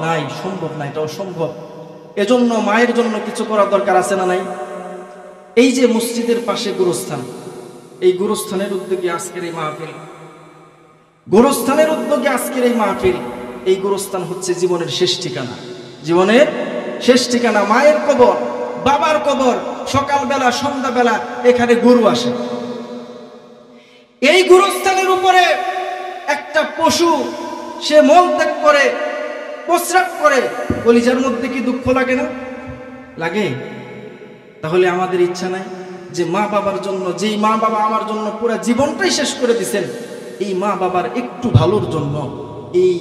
Speaker 1: নাই, সম্ভব না, এটা অসম্ভব। এজন্য মায়ের জন্য কিছু করার দরকার আছে না নাই? এই যে মসজিদের পাশে গোরস্থান, এই গোরস্থানের উদ্যোগে আজকের এই মাহফিল, গোরস্থানের উদ্যোগে আজকের এই মাহফিল। এই গোরস্থান হচ্ছে জীবনের শেষ ঠিকানা, জীবনের শেষ ঠিকানা। মায়ের কবর, বাবার কবর, সকালবেলা সন্ধ্যাবেলা এখানে গরু আসে। এই গোরস্থানের উপরে একটা পশু সে মলত্যাগ করে, প্রস্রাব করে, কলিজার মধ্যে কি দুঃখ লাগে না? লাগে। তাহলে আমাদের ইচ্ছা নাই যে মা বাবার জন্য, যেই মা বাবা আমার জন্য পুরো জীবনটাই শেষ করে দিয়েছেন, এই মা বাবার একটু ভালোর জন্য এই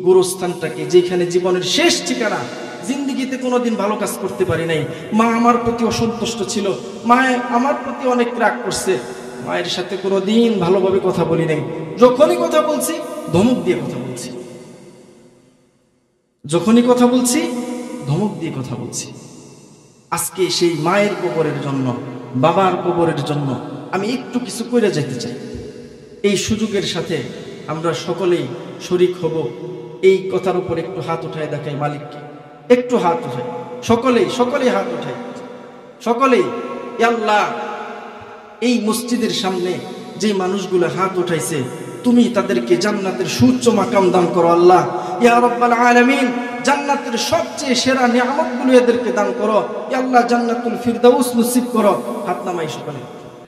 Speaker 1: গোরস্থানটাকে, যেখানে জীবনের শেষ ঠিকানা, জিন্দেগিতে কোনোদিন ভালো কাজ করতে পারি নাই, মা আমার প্রতি অসন্তুষ্ট ছিল, মা আমার প্রতি অনেক রাগ করছে, মায়ের সাথে কোনোদিন ভালোভাবে কথা বলি নাই, যখনই কথা বলছি ধমক দিয়ে কথা বলছি, যখনই কথা বলছি ধমক দিয়ে কথা বলছি। আজকে সেই মায়ের কবরের জন্য, বাবার কবরের জন্য আমি একটু কিছু করে যেতে চাই। এই সুযোগের সাথে আমরা সকলেই শরীক হব। এই কথার উপর একটু হাত উঠায় দেখাই মালিককে, একটু হাত উঠাই, সকলেই হাত উঠাই, সকলেই। আল্লাহ, এই মসজিদের সামনে যে মানুষগুলো হাত উঠাইছে, তুমি তাদেরকে জান্নাতের সুউচ্চ মাকাম দান করো আল্লাহ। ইয়া রাব্বাল আলামিন, জান্নাতের সবচেয়ে সেরা নিয়ামতগুলো এদেরকে দান করো। ইয়া আল্লাহ, জান্নাতুল ফিরদাউস নসিব করো। হাত নামাই সকলে।